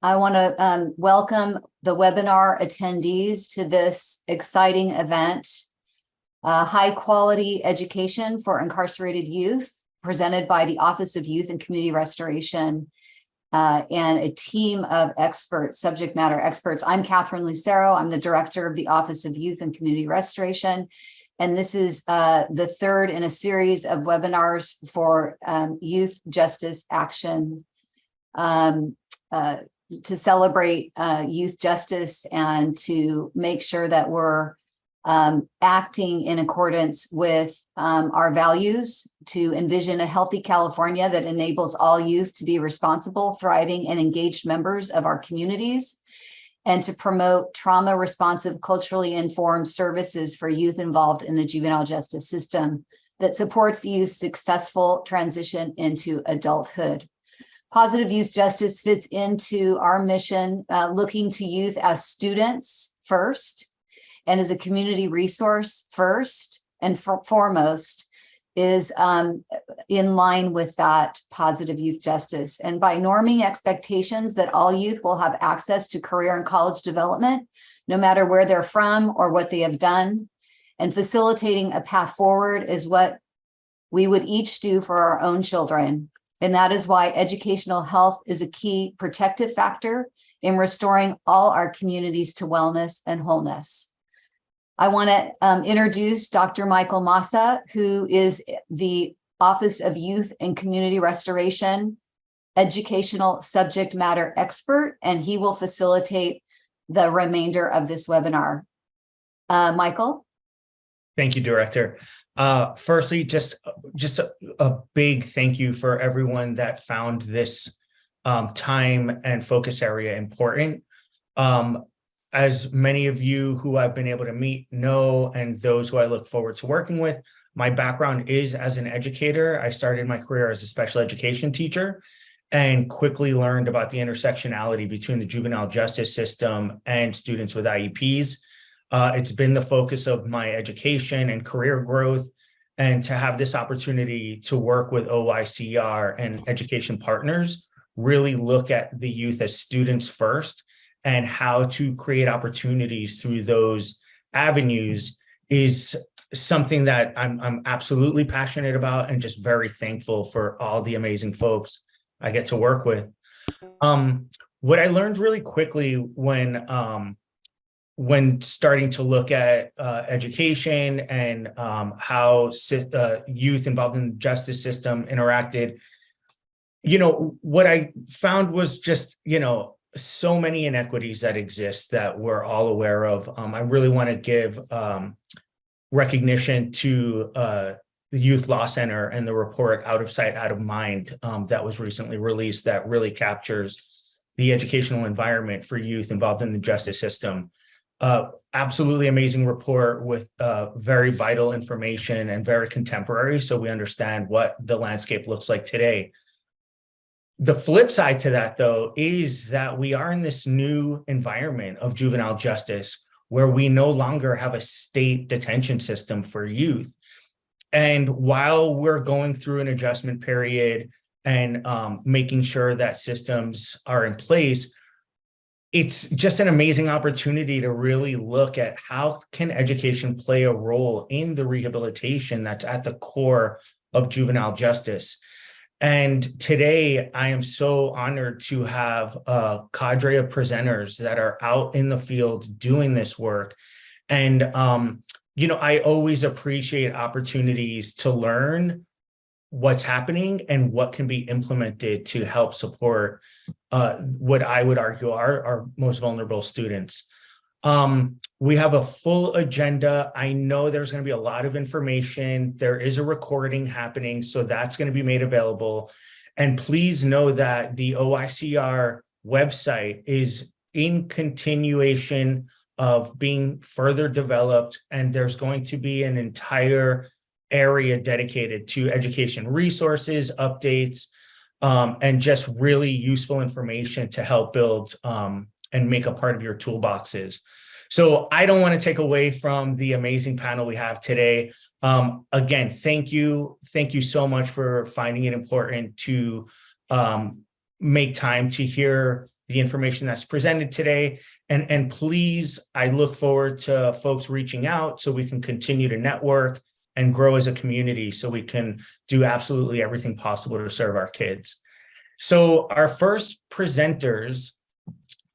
I want to welcome the webinar attendees to this exciting event, High Quality Education for Incarcerated Youth, presented by the Office of Youth and Community Restoration and a team of experts, subject matter experts. I'm Katherine Lucero. I'm the director of the Office of Youth and Community Restoration. And this is the third in a series of webinars for youth justice action to celebrate youth justice and to make sure that we're acting in accordance with our values to envision a healthy California that enables all youth to be responsible, thriving, and engaged members of our communities, and to promote trauma-responsive, culturally informed services for youth involved in the juvenile justice system that supports youth's successful transition into adulthood. Positive youth justice fits into our mission, looking to youth as students first, and as a community resource first and foremost, is in line with that positive youth justice. And by norming expectations that all youth will have access to career and college development, no matter where they're from or what they have done, and facilitating a path forward is what we would each do for our own children. And that is why educational health is a key protective factor in restoring all our communities to wellness and wholeness. I want to introduce Dr. Michael Massa, who is the Office of Youth and Community Restoration educational subject matter expert, and he will facilitate the remainder of this webinar. Michael? Thank you, Director. Firstly, just a big thank you for everyone that found this time and focus area important. As many of you who I've been able to meet know, and those who I look forward to working with, my background is as an educator. I started my career as a special education teacher and quickly learned about the intersectionality between the juvenile justice system and students with IEPs. It's been the focus of my education and career growth, and to have this opportunity to work with OYCR and education partners, really look at the youth as students first and how to create opportunities through those avenues is something that I'm absolutely passionate about, and just very thankful for all the amazing folks I get to work with. What I learned really quickly when starting to look at education and how youth involved in the justice system interacted, what I found was just, so many inequities that exist that we're all aware of. I really want to give recognition to the Youth Law Center and the report Out of Sight, Out of Mind that was recently released that really captures the educational environment for youth involved in the justice system. Absolutely amazing report with very vital information and very contemporary, so we understand what the landscape looks like today. The flip side to that, though, is that we are in this new environment of juvenile justice where we no longer have a state detention system for youth. And while we're going through an adjustment period and making sure that systems are in place, it's just an amazing opportunity to really look at how can education play a role in the rehabilitation that's at the core of juvenile justice. And today, I am so honored to have a cadre of presenters that are out in the field doing this work. And, I always appreciate opportunities to learn what's happening and what can be implemented to help support what I would argue are our most vulnerable students. We have a full agenda. I know there's going to be a lot of information. There is a recording happening, so that's going to be made available. And please know that the OYCR website is in continuation of being further developed, and there's going to be an entire area dedicated to education resources, updates, and just really useful information to help build and make a part of your toolboxes. So I don't want to take away from the amazing panel we have today. Again, thank you. Thank you so much for finding it important to make time to hear the information that's presented today. And please, I look forward to folks reaching out so we can continue to network and grow as a community so we can do absolutely everything possible to serve our kids. So our first presenters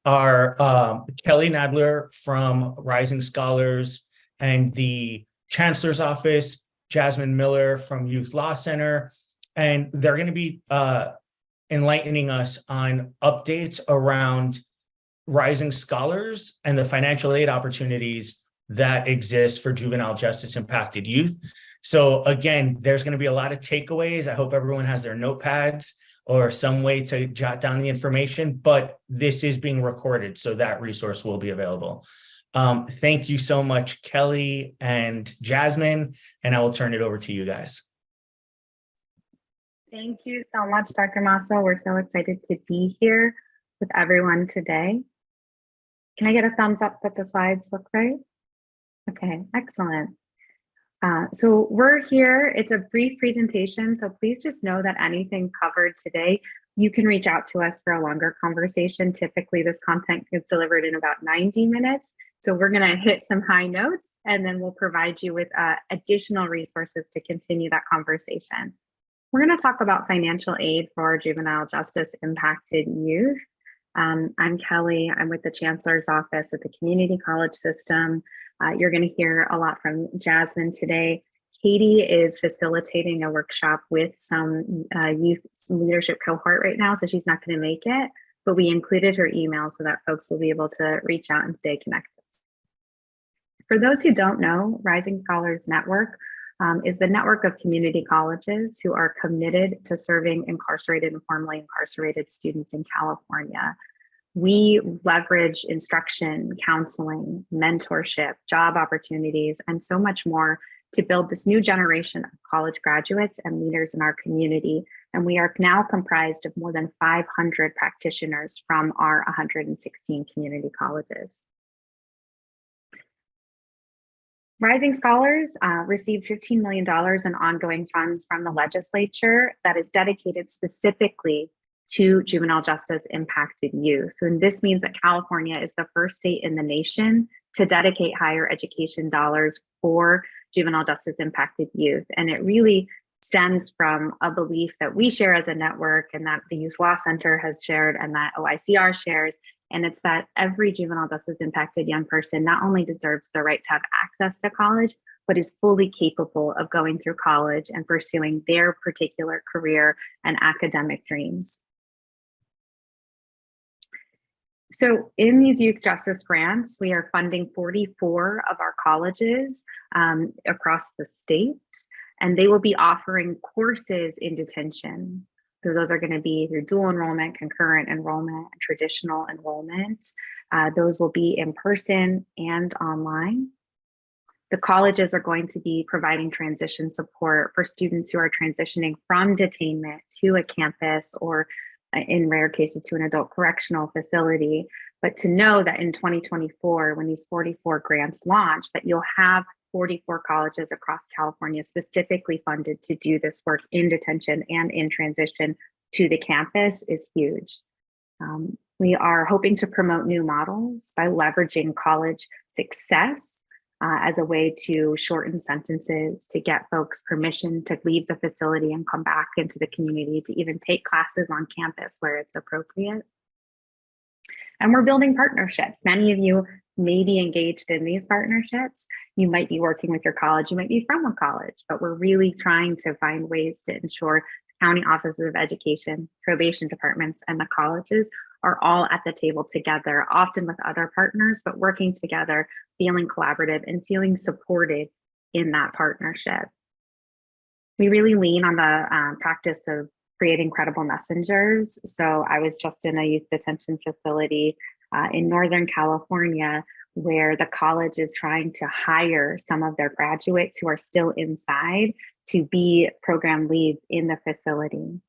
are Kelly Nadler from Rising Scholars and the Chancellor's Office, Jasmine Miller from Youth Law Center, and they're going to be enlightening us on updates around Rising Scholars and the financial aid opportunities that exist for juvenile justice impacted youth. So again, there's going to be a lot of takeaways. I hope everyone has their notepads or some way to jot down the information, but this is being recorded, so that resource will be available. Thank you so much, Kelly and Jasmine, and I will turn it over to you guys. Thank you so much, Dr. Massa. We're so excited to be here with everyone today. Can I get a thumbs up that the slides look right? Okay, excellent. So we're here, it's a brief presentation, so please just know that anything covered today, you can reach out to us for a longer conversation. Typically this content is delivered in about 90 minutes. So we're gonna hit some high notes and then we'll provide you with additional resources to continue that conversation. We're gonna talk about financial aid for juvenile justice impacted youth. I'm Kelly, I'm with the Chancellor's Office with the Community College System. You're going to hear a lot from Jasmine today. Katie is facilitating a workshop with some youth leadership cohort right now, so she's not going to make it, but we included her email so that folks will be able to reach out and stay connected. For those who don't know, Rising Scholars Network is the network of community colleges who are committed to serving incarcerated and formerly incarcerated students in California. We leverage instruction, counseling, mentorship, job opportunities, and so much more to build this new generation of college graduates and leaders in our community. And we are now comprised of more than 500 practitioners from our 116 community colleges. Rising Scholars received $15 million in ongoing funds from the legislature that is dedicated specifically to juvenile justice impacted youth. And this means that California is the first state in the nation to dedicate higher education dollars for juvenile justice impacted youth. And it really stems from a belief that we share as a network and that the Youth Law Center has shared and that OYCR shares. And it's that every juvenile justice impacted young person not only deserves the right to have access to college, but is fully capable of going through college and pursuing their particular career and academic dreams. So in these youth justice grants, we are funding 44 of our colleges across the state, and they will be offering courses in detention. So those are going to be through dual enrollment, concurrent enrollment, and traditional enrollment. Those will be in person and online. The colleges are going to be providing transition support for students who are transitioning from detainment to a campus or in rare cases to an adult correctional facility, but to know that in 2024, when these 44 grants launch, that you'll have 44 colleges across California specifically funded to do this work in detention and in transition to the campus is huge. We are hoping to promote new models by leveraging college success as a way to shorten sentences, to get folks permission to leave the facility and come back into the community, to even take classes on campus where it's appropriate. And we're building partnerships. Many of you may be engaged in these partnerships. You might be working with your college, you might be from a college, but we're really trying to find ways to ensure county offices of education, probation departments, and the colleges are all at the table together, often with other partners, but working together, feeling collaborative and feeling supported in that partnership. We really lean on the practice of creating credible messengers. So I was just in a youth detention facility in Northern California, where the college is trying to hire some of their graduates who are still inside to be program leads in the facility.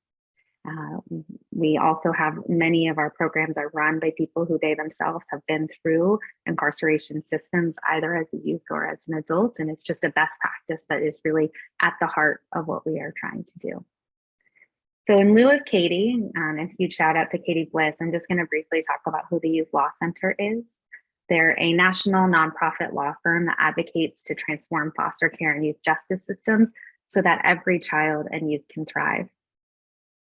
We also have many of our programs are run by people who they themselves have been through incarceration systems, either as a youth or as an adult. And it's just a best practice that is really at the heart of what we are trying to do. So in lieu of Katie, and huge shout out to Katie Bliss, I'm just going to briefly talk about who the Youth Law Center is. They're a national nonprofit law firm that advocates to transform foster care and youth justice systems so that every child and youth can thrive.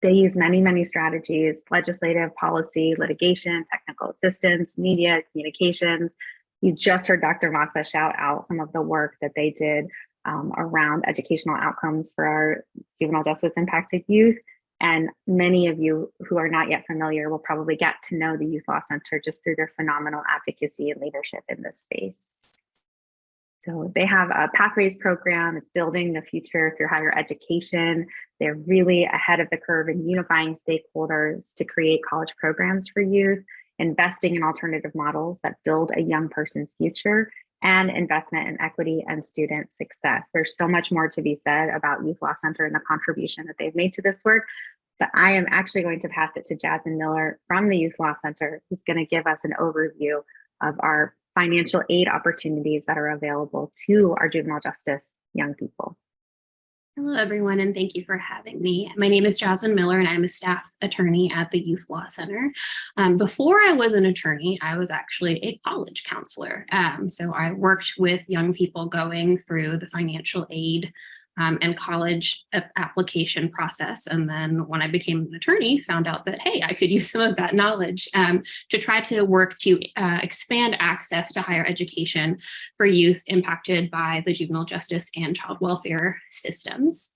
They use many, many strategies: legislative, policy, litigation, technical assistance, media, communications. You just heard Dr. Massa shout out some of the work that they did around educational outcomes for our juvenile justice impacted youth. And many of you who are not yet familiar will probably get to know the Youth Law Center just through their phenomenal advocacy and leadership in this space. So they have a Pathways program. It's building the future through higher education. They're really ahead of the curve in unifying stakeholders to create college programs for youth, investing in alternative models that build a young person's future, and investment in equity and student success. There's so much more to be said about Youth Law Center and the contribution that they've made to this work, but I am actually going to pass it to Jasmine Miller from the Youth Law Center, who's going to give us an overview of our financial aid opportunities that are available to our juvenile justice young people. Hello, everyone, and thank you for having me. My name is Jasmine Miller, and I'm a staff attorney at the Youth Law Center. Before I was an attorney, I was actually a college counselor. So I worked with young people going through the financial aid and college application process. And then when I became an attorney, found out that, hey, I could use some of that knowledge to try to work to expand access to higher education for youth impacted by the juvenile justice and child welfare systems.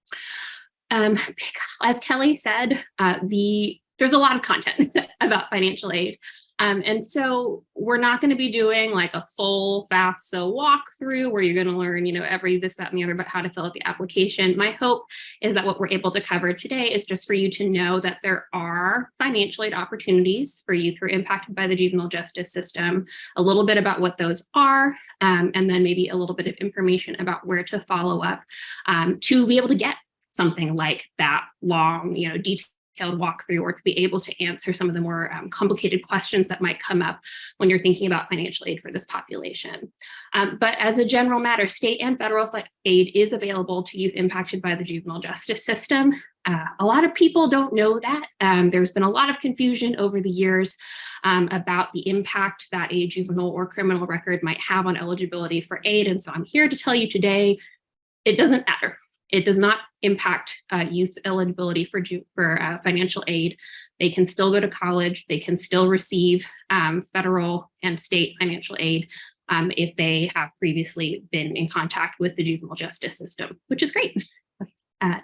As Kelly said, there's a lot of content about financial aid. And so we're not going to be doing like a full FAFSA walkthrough where you're going to learn, every this, that, and the other about how to fill out the application. My hope is that what we're able to cover today is just for you to know that there are financial aid opportunities for youth who are impacted by the juvenile justice system, a little bit about what those are, and then maybe a little bit of information about where to follow up to be able to get something like that long, detailed walkthrough, or to be able to answer some of the more complicated questions that might come up when you're thinking about financial aid for this population. But as a general matter, state and federal aid is available to youth impacted by the juvenile justice system. A lot of people don't know that. There's been a lot of confusion over the years about the impact that a juvenile or criminal record might have on eligibility for aid. And so I'm here to tell you today, it doesn't matter. It does not impact youth eligibility for financial aid. They can still go to college. They can still receive federal and state financial aid if they have previously been in contact with the juvenile justice system, which is great.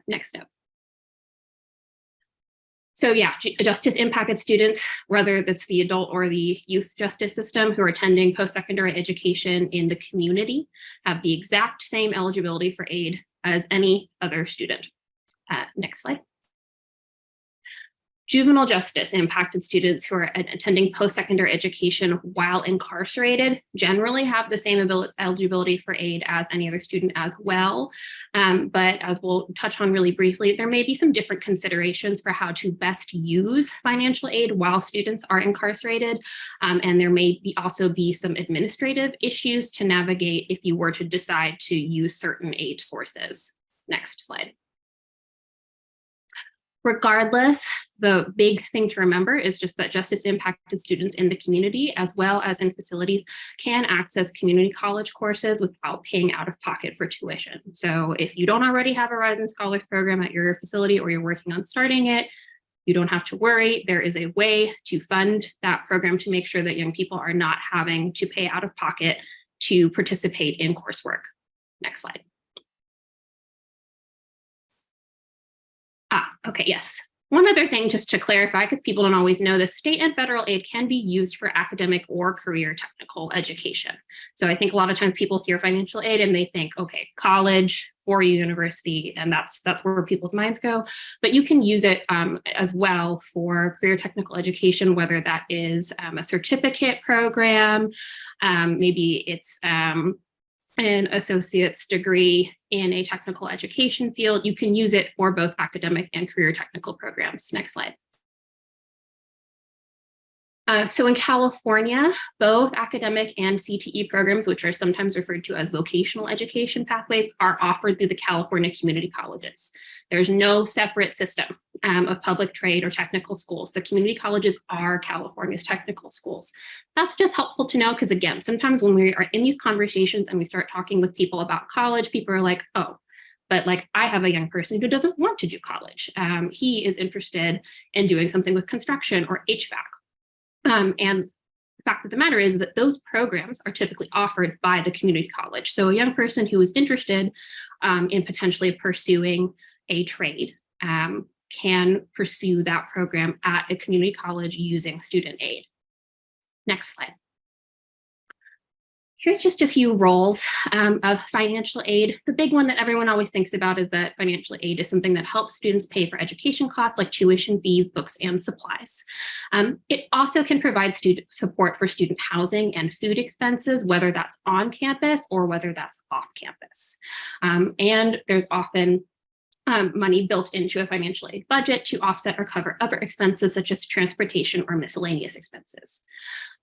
Next up. So yeah, justice impacted students, whether that's the adult or the youth justice system who are attending post-secondary education in the community, have the exact same eligibility for aid as any other student. Next slide. Juvenile justice impacted students who are attending post-secondary education while incarcerated generally have the same eligibility for aid as any other student as well. But as we'll touch on really briefly, there may be some different considerations for how to best use financial aid while students are incarcerated. And there may also be some administrative issues to navigate if you were to decide to use certain aid sources. Next slide. Regardless, the big thing to remember is just that justice impacted students in the community as well as in facilities can access community college courses without paying out of pocket for tuition. So if you don't already have a Rising Scholars program at your facility or you're working on starting it, you don't have to worry. There is a way to fund that program to make sure that young people are not having to pay out of pocket to participate in coursework. Next slide. Okay, yes. One other thing just to clarify, because people don't always know this, state and federal aid can be used for academic or career technical education. So I think a lot of times people hear financial aid and they think, okay, college, 4-year university, and that's where people's minds go. But you can use it as well for career technical education, whether that is a certificate program, maybe it's an associate's degree in a technical education field. You can use it for both academic and career technical programs. Next slide. So in California, both academic and CTE programs, which are sometimes referred to as vocational education pathways, are offered through the California community colleges. There's no separate system of public trade or technical schools. The community colleges are California's technical schools. That's just helpful to know because, again, sometimes when we are in these conversations and we start talking with people about college, people are like, oh, but like I have a young person who doesn't want to do college. He is interested in doing something with construction or HVAC. And the fact of the matter is that those programs are typically offered by the community college. So a young person who is interested in potentially pursuing a trade can pursue that program at a community college using student aid. Next slide. Here's just a few roles of financial aid. The big one that everyone always thinks about is that financial aid is something that helps students pay for education costs like tuition fees, books, and supplies. It also can provide student support for student housing and food expenses, whether that's on campus or whether that's off campus. And there's often money built into a financial aid budget to offset or cover other expenses such as transportation or miscellaneous expenses.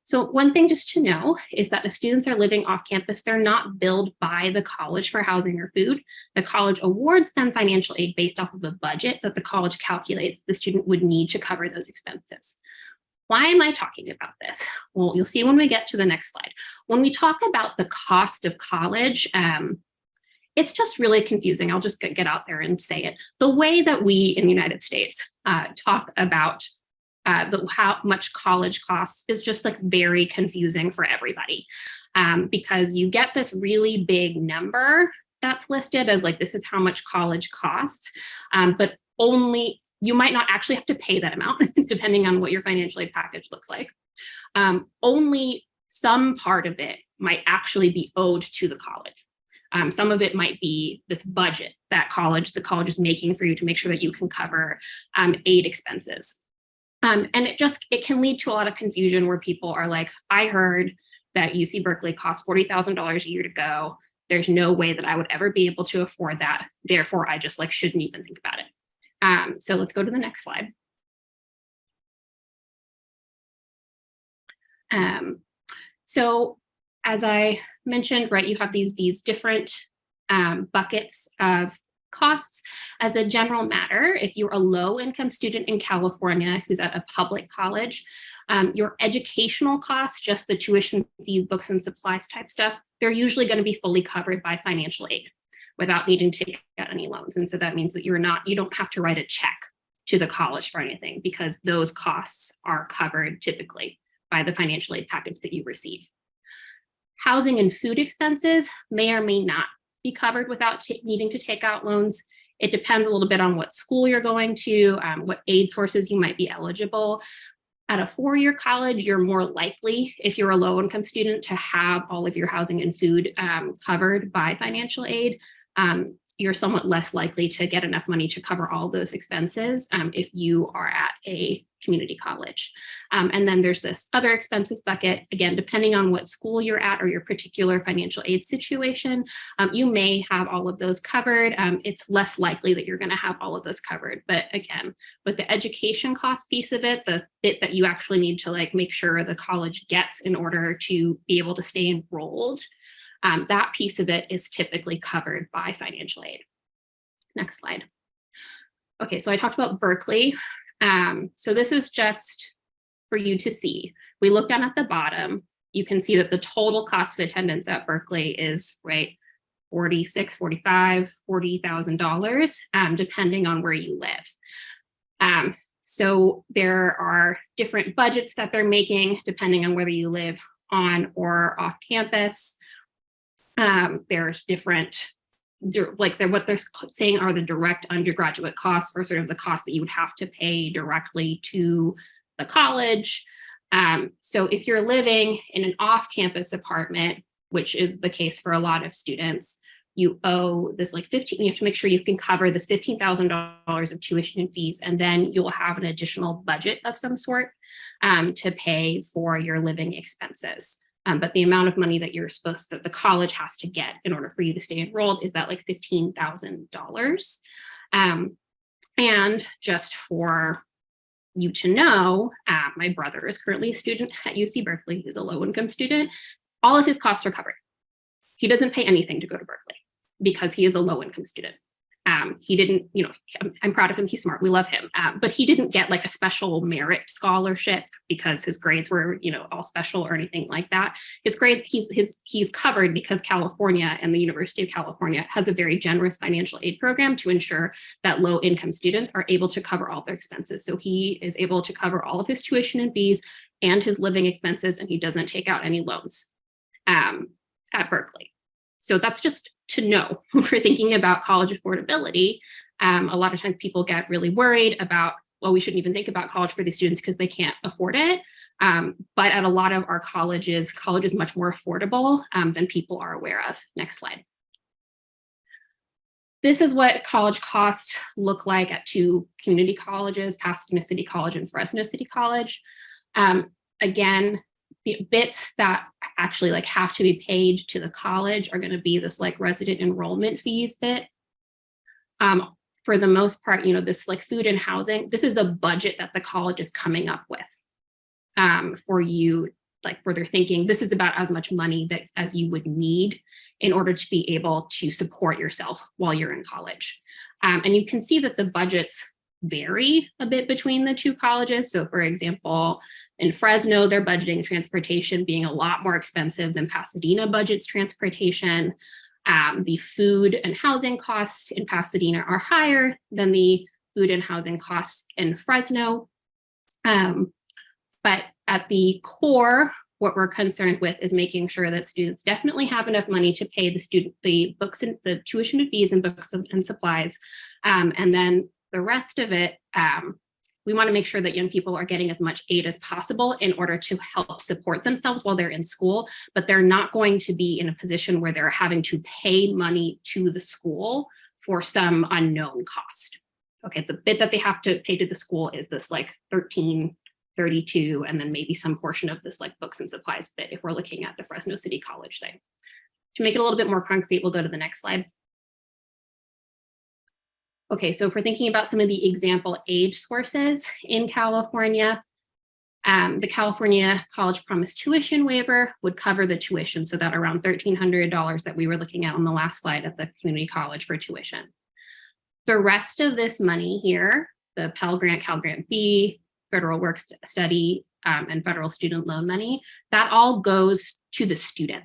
So one thing just to know is that if students are living off campus, they're not billed by the college for housing or food. The college awards them financial aid based off of a budget that the college calculates the student would need to cover those expenses. Why am I talking about this? Well, you'll see when we get to the next slide. When we talk about the cost of college, it's just really confusing. I'll just get out there and say it. The way that we in the United States talk about how much college costs is just like very confusing for everybody because you get this really big number that's listed as like, this is how much college costs, but only you might not actually have to pay that amount depending on what your financial aid package looks like. Only some part of it might actually be owed to the college. Some of it might be this budget that the college is making for you to make sure that you can cover aid expenses. And it can lead to a lot of confusion where people are like, I heard that UC Berkeley costs $40,000 a year to go. There's no way that I would ever be able to afford that. Therefore, I just like shouldn't even think about it. So let's go to the next slide. So as I mentioned, right, you have these different buckets of costs. As a general matter, if you're a low-income student in California who's at a public college, your educational costs, just the tuition fees, books, and supplies type stuff, they're usually going to be fully covered by financial aid without needing to take out any loans. And so that means that you don't have to write a check to the college for anything because those costs are covered typically by the financial aid package that you receive. Housing and food expenses may or may not be covered without needing to take out loans. It depends a little bit on what school you're going to, what aid sources you might be eligible. At a four-year college, you're more likely, if you're a low-income student, to have all of your housing and food covered by financial aid. You're somewhat less likely to get enough money to cover all those expenses if you are at a community college. And then there's this other expenses bucket. Again, depending on what school you're at or your particular financial aid situation, you may have all of those covered. It's less likely that you're going to have all of those covered. But again, with the education cost piece of it, the bit that you actually need to like make sure the college gets in order to be able to stay enrolled, that piece of it is typically covered by financial aid. Next slide. Okay, so I talked about Berkeley. So this is just for you to see. We look down at the bottom, you can see that the total cost of attendance at Berkeley is right $46,000, $45,000, $40,000, depending on where you live. So there are different budgets that they're making depending on whether you live on or off campus. There's different, what they're saying are the direct undergraduate costs or sort of the cost that you would have to pay directly to the college. So if you're living in an off-campus apartment, which is the case for a lot of students, you owe this you have to make sure you can cover this $15,000 of tuition and fees, and then you'll have an additional budget of some sort to pay for your living expenses. But the amount of money that the college has to get in order for you to stay enrolled is that like $15,000. And just for you to know, my brother is currently a student at UC Berkeley. He's a low-income student. All of his costs are covered. He doesn't pay anything to go to Berkeley because he is a low-income student. He didn't, I'm proud of him. He's smart. We love him. But he didn't get like a special merit scholarship because his grades were, all special or anything like that. His grade, he's covered because California and the University of California has a very generous financial aid program to ensure that low income students are able to cover all their expenses. So he is able to cover all of his tuition and fees and his living expenses, and he doesn't take out any loans at Berkeley. So that's just to know when we're thinking about college affordability. A lot of times people get really worried about, well, we shouldn't even think about college for these students because they can't afford it. But at a lot of our colleges, college is much more affordable than people are aware of. Next slide. This is what college costs look like at two community colleges, Pasadena City College and Fresno City College. Again, the bits that actually have to be paid to the college are going to be this resident enrollment fees bit. For the most part, this food and housing, this is a budget that the college is coming up with for you, where they're thinking this is about as much money as you would need in order to be able to support yourself while you're in college. And you can see that the budgets vary a bit between the two colleges. So for example, in Fresno, they're budgeting transportation being a lot more expensive than Pasadena budgets transportation. The food and housing costs in Pasadena are higher than the food and housing costs in Fresno. But at the core, what we're concerned with is making sure that students definitely have enough money to pay the books and the tuition and fees and books and supplies. And then the rest of it, we want to make sure that young people are getting as much aid as possible in order to help support themselves while they're in school, but they're not going to be in a position where they're having to pay money to the school for some unknown cost. Okay, the bit that they have to pay to the school is this $13.32, and then maybe some portion of this books and supplies bit if we're looking at the Fresno City College thing. To make it a little bit more concrete, we'll go to the next slide. Okay, so if we're thinking about some of the example aid sources in California, the California College Promise tuition waiver would cover the tuition, so that around $1,300 that we were looking at on the last slide at the community college for tuition. The rest of this money here, the Pell Grant, Cal Grant B, federal work study, and federal student loan money, that all goes to the student,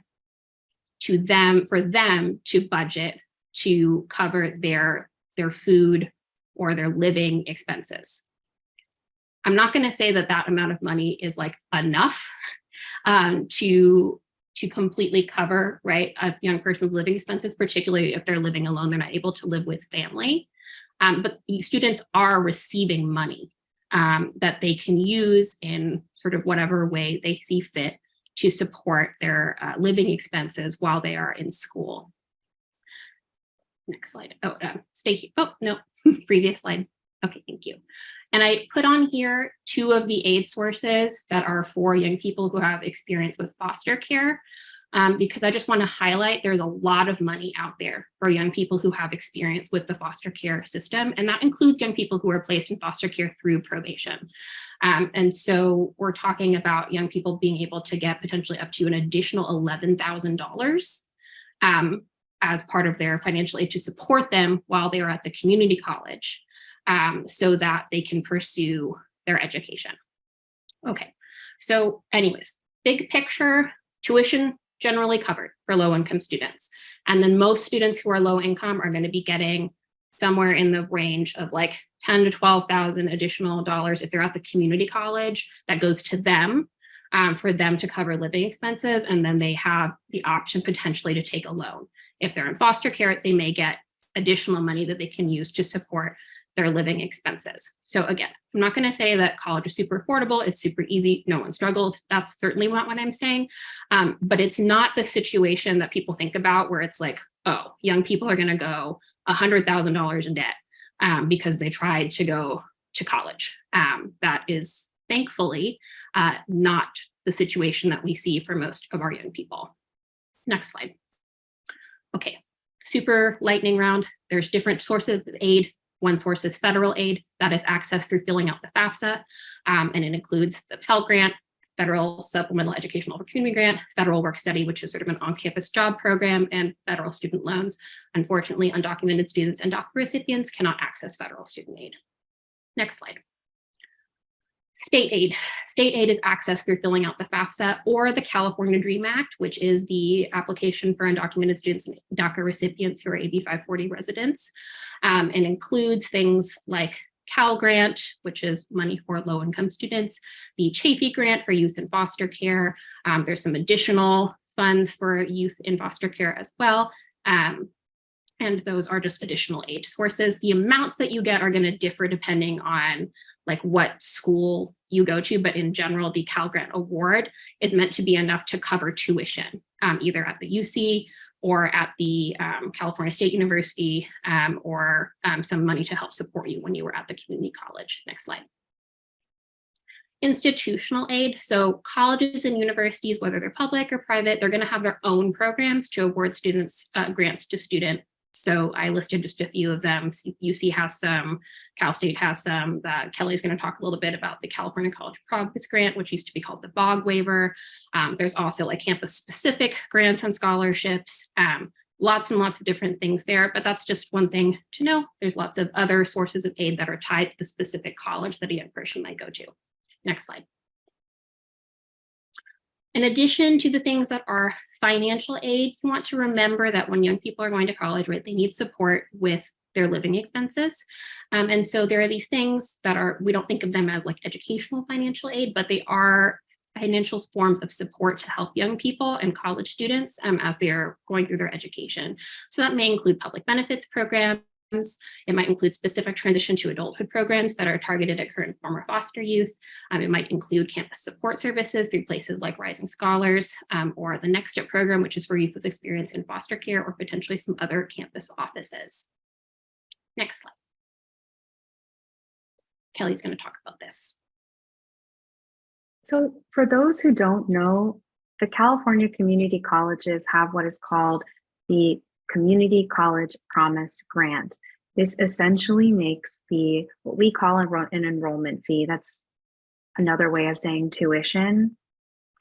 to them, for them to budget to cover their food or their living expenses. I'm not going to say that that amount of money is enough to completely cover, a young person's living expenses, particularly if they're living alone, they're not able to live with family. But students are receiving money that they can use in sort of whatever way they see fit to support their living expenses while they are in school. Next slide. Oh, no, previous slide. Okay, thank you. And I put on here two of the aid sources that are for young people who have experience with foster care, because I just want to highlight there's a lot of money out there for young people who have experience with the foster care system, and that includes young people who are placed in foster care through probation. And so we're talking about young people being able to get potentially up to an additional $11,000 as part of their financial aid to support them while they are at the community college, so that they can pursue their education. Okay, so anyways, big picture, tuition generally covered for low-income students. And then most students who are low income are going to be getting somewhere in the range of $10,000 to $12,000 additional dollars if they're at the community college. That goes to them for them to cover living expenses, and then they have the option potentially to take a loan. If they're in foster care, they may get additional money that they can use to support their living expenses. So again, I'm not going to say that college is super affordable, it's super easy, no one struggles. That's certainly not what I'm saying. But it's not the situation that people think about where it's oh, young people are going to go $100,000 in debt because they tried to go to college. That is thankfully not the situation that we see for most of our young people. Next slide. Okay, super lightning round. There's different sources of aid. One source is federal aid that is accessed through filling out the FAFSA, and it includes the Pell Grant, federal supplemental educational opportunity grant, federal work study, which is sort of an on-campus job program, and federal student loans. Unfortunately, undocumented students and DACA recipients cannot access federal student aid. Next slide. State aid. State aid is accessed through filling out the FAFSA or the California DREAM Act, which is the application for undocumented students and DACA recipients who are AB 540 residents, and includes things like Cal Grant, which is money for low-income students, the Chafee Grant for youth in foster care. There's some additional funds for youth in foster care as well. And those are just additional aid sources. The amounts that you get are going to differ depending on like what school you go to, but in general, the Cal Grant Award is meant to be enough to cover tuition, either at the UC or at the California State University, or some money to help support you when you were at the community college. Next slide. Institutional aid. So colleges and universities, whether they're public or private, they're going to have their own programs to award students grants to students. So I listed just a few of them. UC has some, Cal State has some. Kelly's going to talk a little bit about the California College Progress Grant, which used to be called the BOG waiver. There's also like campus-specific grants and scholarships. Lots and lots of different things there, but that's just one thing to know. There's lots of other sources of aid that are tied to the specific college that a young person might go to. Next slide. In addition to the things that are financial aid, you want to remember that when young people are going to college, right, they need support with their living expenses. And so there are these things that are, we don't think of them as like educational financial aid, but they are financial forms of support to help young people and college students as they are going through their education. So that may include public benefits programs. It might include specific transition to adulthood programs that are targeted at current and former foster youth. It might include campus support services through places like Rising Scholars or the Next Step program, which is for youth with experience in foster care, or potentially some other campus offices. Next slide. Kelly's going to talk about this. So for those who don't know, the California community colleges have what is called the Community College Promise Grant. This essentially makes the, what we call an enrollment fee, that's another way of saying tuition,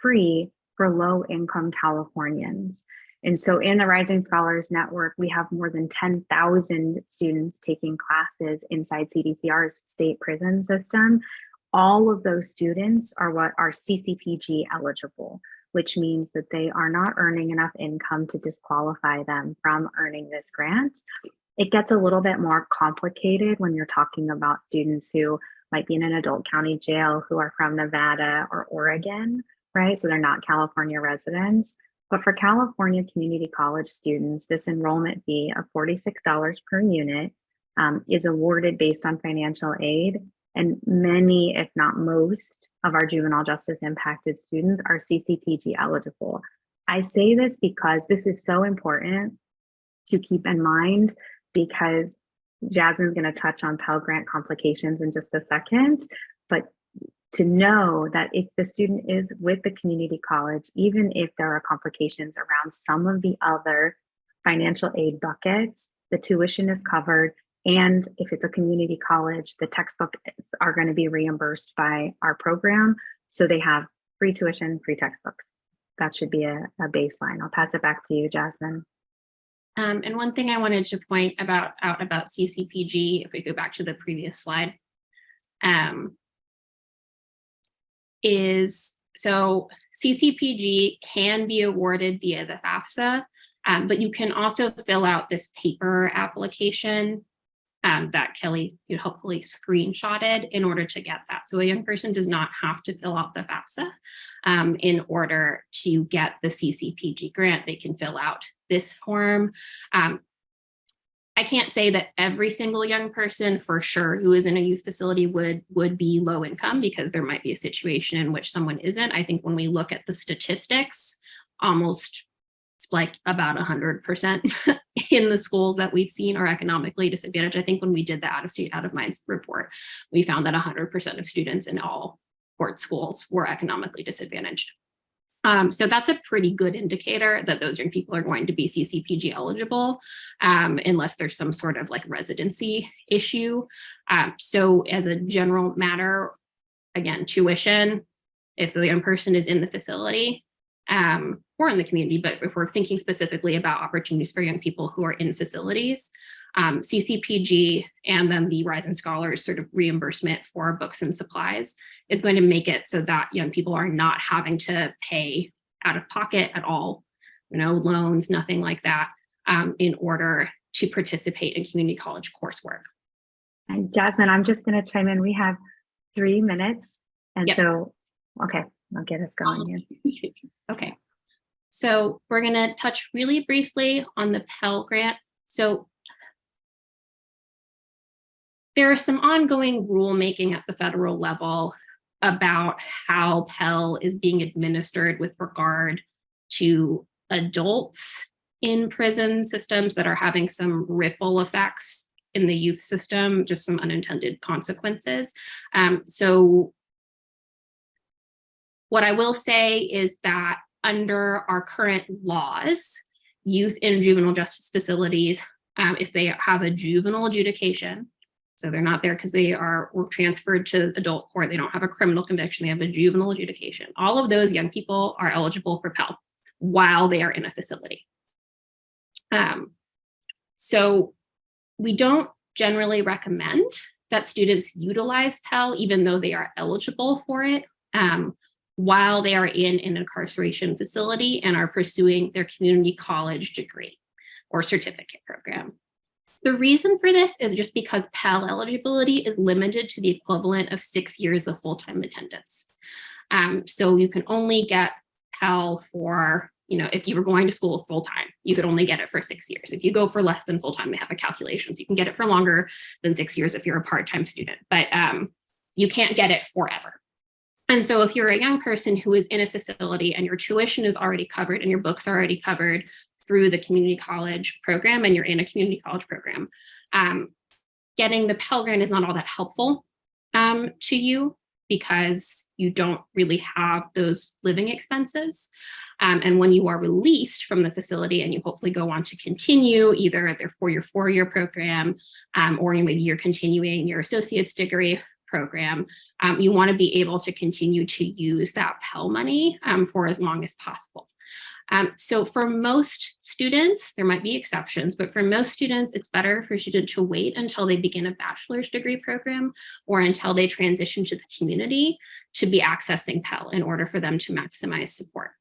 free for low-income Californians. And so in the Rising Scholars Network, we have more than 10,000 students taking classes inside CDCR's state prison system. All of those students are what are CCPG eligible, which means that they are not earning enough income to disqualify them from earning this grant. It gets a little bit more complicated when you're talking about students who might be in an adult county jail who are from Nevada or Oregon, right? So they're not California residents. But for California community college students, this enrollment fee of $46 per unit is awarded based on financial aid. And many, if not most, of our juvenile justice impacted students are CCPG eligible. I say this because this is so important to keep in mind, because Jasmine's going to touch on Pell Grant complications in just a second, but to know that if the student is with the community college, even if there are complications around some of the other financial aid buckets, the tuition is covered. And if it's a community college, the textbooks are going to be reimbursed by our program. So they have free tuition, free textbooks. That should be a baseline. I'll pass it back to you, Jasmine. And one thing I wanted to point out about CCPG, if we go back to the previous slide, is so CCPG can be awarded via the FAFSA, but you can also fill out this paper application that Kelly hopefully screenshotted in order to get that. So a young person does not have to fill out the FAFSA in order to get the CCPG grant. They can fill out this form. I can't say that every single young person for sure who is in a youth facility would be low income, because there might be a situation in which someone isn't. I think when we look at the statistics, almost it's like about 100% in the schools that we've seen are economically disadvantaged. I think when we did the out of state, out of mind report, we found that 100% of students in all port schools were economically disadvantaged. So that's a pretty good indicator that those young people are going to be CCPG eligible, unless there's some sort of like residency issue. So as a general matter, again, tuition, if the young person is in the facility or in the community, but if we're thinking specifically about opportunities for young people who are in facilities, CCPG and then the Rising Scholars sort of reimbursement for books and supplies is going to make it so that young people are not having to pay out of pocket at all, loans, nothing like that, in order to participate in community college coursework. And Jasmine, I'm just going to chime in. We have 3 minutes. And so, okay, I'll get us going here. Okay. So we're going to touch really briefly on the Pell Grant. So there's some ongoing rulemaking at the federal level about how Pell is being administered with regard to adults in prison systems that are having some ripple effects in the youth system, just some unintended consequences. So what I will say is that under our current laws, youth in juvenile justice facilities, if they have a juvenile adjudication, so they're not there because were transferred to adult court, they don't have a criminal conviction, they have a juvenile adjudication. All of those young people are eligible for Pell while they are in a facility. So we don't generally recommend that students utilize Pell, even though they are eligible for it, while they are in an incarceration facility and are pursuing their community college degree or certificate program. The reason for this is just because Pell eligibility is limited to the equivalent of 6 years of full-time attendance. So you can only get Pell for, if you were going to school full-time, you could only get it for 6 years. If you go for less than full-time, they have a calculation. So you can get it for longer than 6 years if you're a part-time student, but you can't get it forever. And so if you're a young person who is in a facility and your tuition is already covered and your books are already covered through the community college program and you're in a community college program, getting the Pell Grant is not all that helpful to you because you don't really have those living expenses. And when you are released from the facility and you hopefully go on to continue either for your 4-year program or maybe you're continuing your associate's degree program, you want to be able to continue to use that Pell money for as long as possible. So for most students, there might be exceptions, but for most students, it's better for a student to wait until they begin a bachelor's degree program or until they transition to the community to be accessing Pell in order for them to maximize support.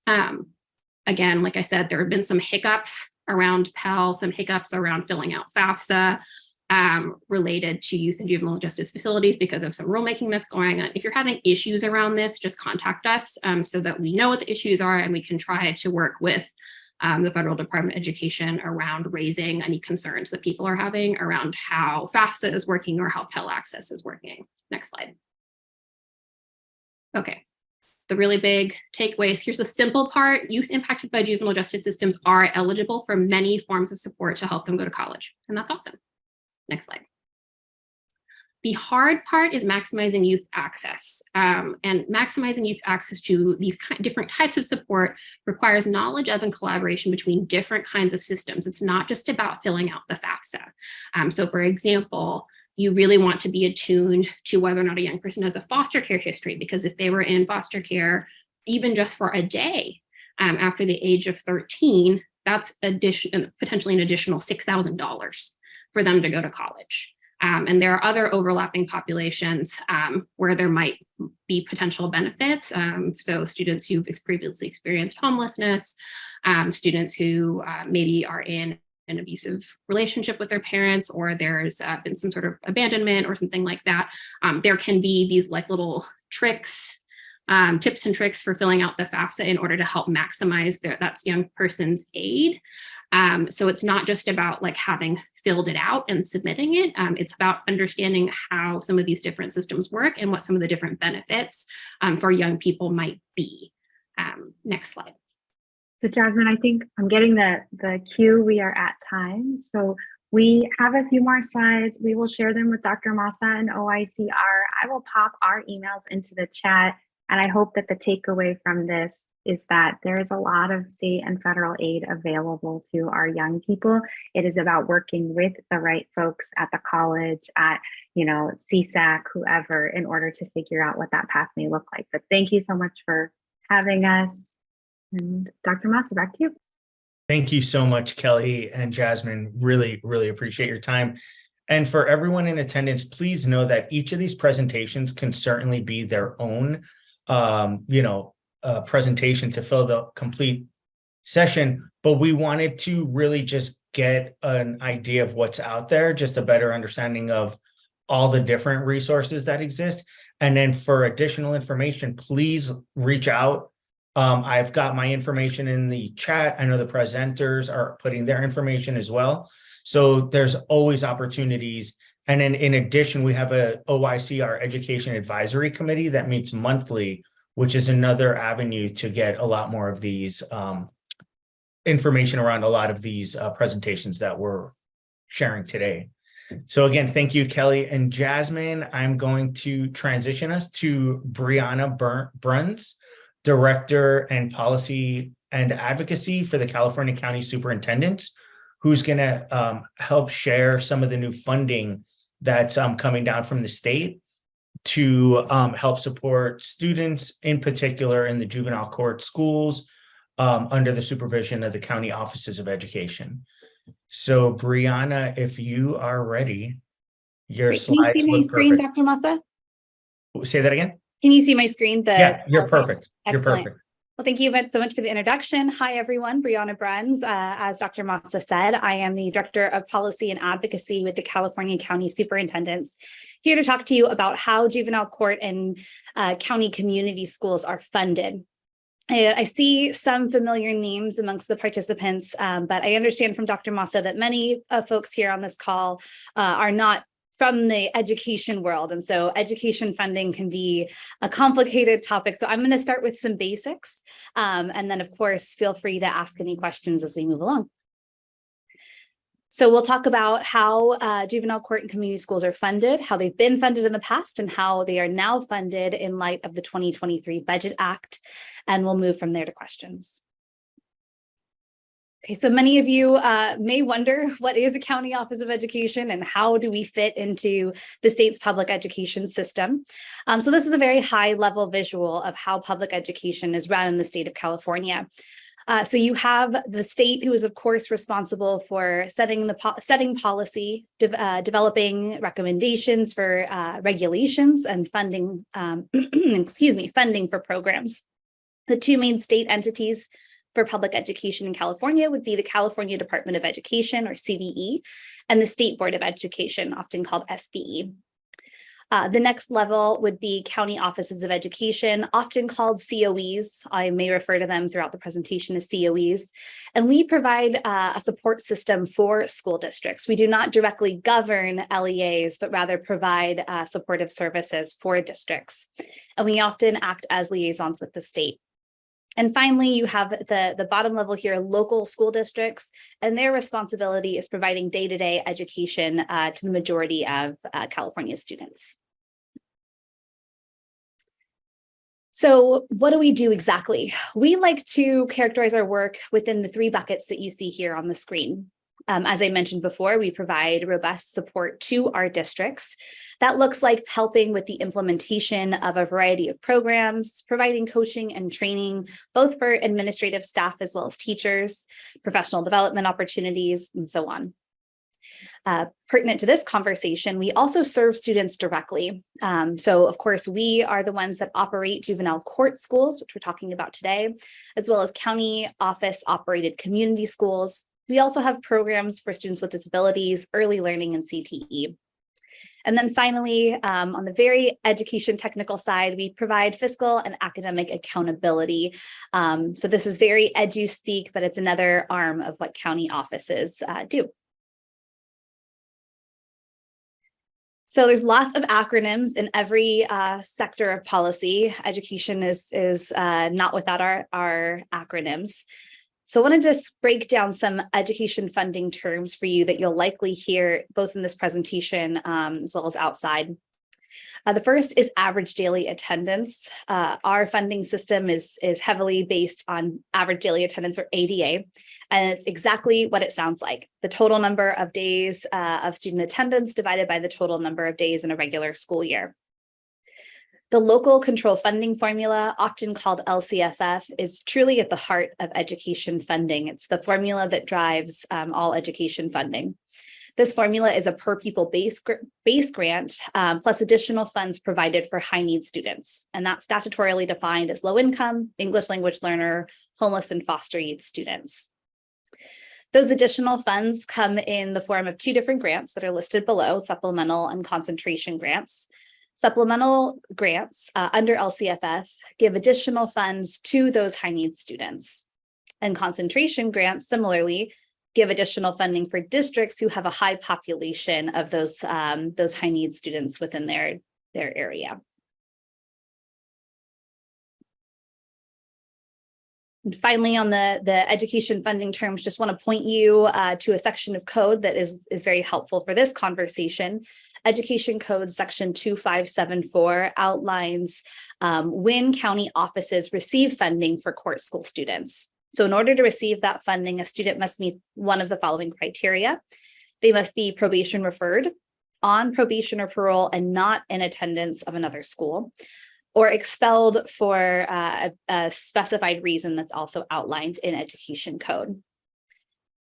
Again, like I said, there have been some hiccups around Pell, some hiccups around filling out FAFSA, related to youth and juvenile justice facilities because of some rulemaking that's going on. If you're having issues around this, just contact us so that we know what the issues are and we can try to work with the Federal Department of Education around raising any concerns that people are having around how FAFSA is working or how Pell Access is working. Next slide. Okay. The really big takeaways. Here's the simple part. Youth impacted by juvenile justice systems are eligible for many forms of support to help them go to college. And that's awesome. Next slide. The hard part is maximizing youth access. And maximizing youth access to these different types of support requires knowledge of and collaboration between different kinds of systems. It's not just about filling out the FAFSA. So for example, you really want to be attuned to whether or not a young person has a foster care history, because if they were in foster care, even just for a day after the age of 13, that's potentially an additional $6,000 for them to go to college. And there are other overlapping populations where there might be potential benefits. So students who've previously experienced homelessness, students who maybe are in an abusive relationship with their parents, or there's been some sort of abandonment or something like that. There can be these little tricks, tips and tricks for filling out the FAFSA in order to help maximize that young person's aid. So it's not just about having filled it out and submitting it. It's about understanding how some of these different systems work and what some of the different benefits for young people might be. Next slide. So Jasmine, I think I'm getting the cue. We are at time. So we have a few more slides. We will share them with Dr. Massa and OYCR. I will pop our emails into the chat. And I hope that the takeaway from this is that there is a lot of state and federal aid available to our young people. It is about working with the right folks at the college, at, CSAC, whoever, in order to figure out what that path may look like. But thank you so much for having us. And Dr. Massa, back to you. Thank you so much, Kelly and Jasmine. Really, really appreciate your time. And for everyone in attendance, please know that each of these presentations can certainly be their own, presentation to fill the complete session. But we wanted to really just get an idea of what's out there, just a better understanding of all the different resources that exist. And then for additional information, please reach out. I've got my information in the chat. I know the presenters are putting their information as well. So there's always opportunities. And then in addition, we have a OYCR Education Advisory Committee that meets monthly, which is another avenue to get a lot more of these information around a lot of these presentations that we're sharing today. So again, thank you, Kelly and Jasmine. I'm going to transition us to Brianna Bruns, Director and Policy and Advocacy for the California County Superintendents, who's going to help share some of the new funding that's coming down from the state to help support students, in particular in the juvenile court schools, under the supervision of the county offices of education. So Brianna, if you are ready, your slides Can you see my screen, Dr. Massa? Say that again. Can you see my screen? Yeah, you're perfect. Excellent. You're perfect. Well, thank you so much for the introduction. Hi, everyone. Brianna Bruns. As Dr. Massa said, I am the Director of Policy and Advocacy with the California County Superintendents, here to talk to you about how juvenile court and county community schools are funded. I see some familiar names amongst the participants, but I understand from Dr. Massa that many folks here on this call are not from the education world. And so education funding can be a complicated topic. So I'm going to start with some basics. And then, of course, feel free to ask any questions as we move along. So we'll talk about how juvenile court and community schools are funded, how they've been funded in the past, and how they are now funded in light of the 2023 Budget Act. And we'll move from there to questions. Okay, so many of you may wonder, what is a county office of education and how do we fit into the state's public education system? So this is a very high level visual of how public education is run in the state of California. So you have the state, who is of course responsible for setting policy, developing recommendations for regulations and funding, funding for programs. The two main state entities for public education in California would be the California Department of Education, or CDE, and the State Board of Education, often called SBE. The next level would be county offices of education, often called COEs. I may refer to them throughout the presentation as COEs. And we provide a support system for school districts. We do not directly govern LEAs, but rather provide supportive services for districts. And we often act as liaisons with the state. And finally, you have the bottom level here, local school districts, and their responsibility is providing day-to-day education to the majority of California students. So what do we do exactly? We like to characterize our work within the three buckets that you see here on the screen. As I mentioned before, we provide robust support to our districts. That looks like helping with the implementation of a variety of programs, providing coaching and training, both for administrative staff as well as teachers, professional development opportunities, and so on. Pertinent to this conversation, we also serve students directly. So of course, we are the ones that operate juvenile court schools, which we're talking about today, as well as county office operated community schools. We also have programs for students with disabilities, early learning, and CTE. And then finally, on the very education technical side, we provide fiscal and academic accountability. So this is very edu speak, but it's another arm of what county offices do. So there's lots of acronyms in every sector of policy. Education is not without our acronyms. So I want to just break down some education funding terms for you that you'll likely hear both in this presentation as well as outside. The first is average daily attendance. Our funding system is heavily based on average daily attendance, or ADA, and it's exactly what it sounds like. The total number of days of student attendance divided by the total number of days in a regular school year. The local control funding formula, often called LCFF, is truly at the heart of education funding. It's the formula that drives all education funding. This formula is a per pupil base grant plus additional funds provided for high need students. And that's statutorily defined as low income, English language learner, homeless, and foster youth students. Those additional funds come in the form of two different grants that are listed below, supplemental and concentration grants. Supplemental grants under LCFF give additional funds to those high need students. And concentration grants similarly give additional funding for districts who have a high population of those high need students within their area. And finally, on the education funding terms, just want to point you to a section of code that is very helpful for this conversation. Education Code Section 2574 outlines when county offices receive funding for court school students. So in order to receive that funding, a student must meet one of the following criteria. They must be probation referred, on probation or parole, and not in attendance of another school, or expelled for a specified reason that's also outlined in Education Code.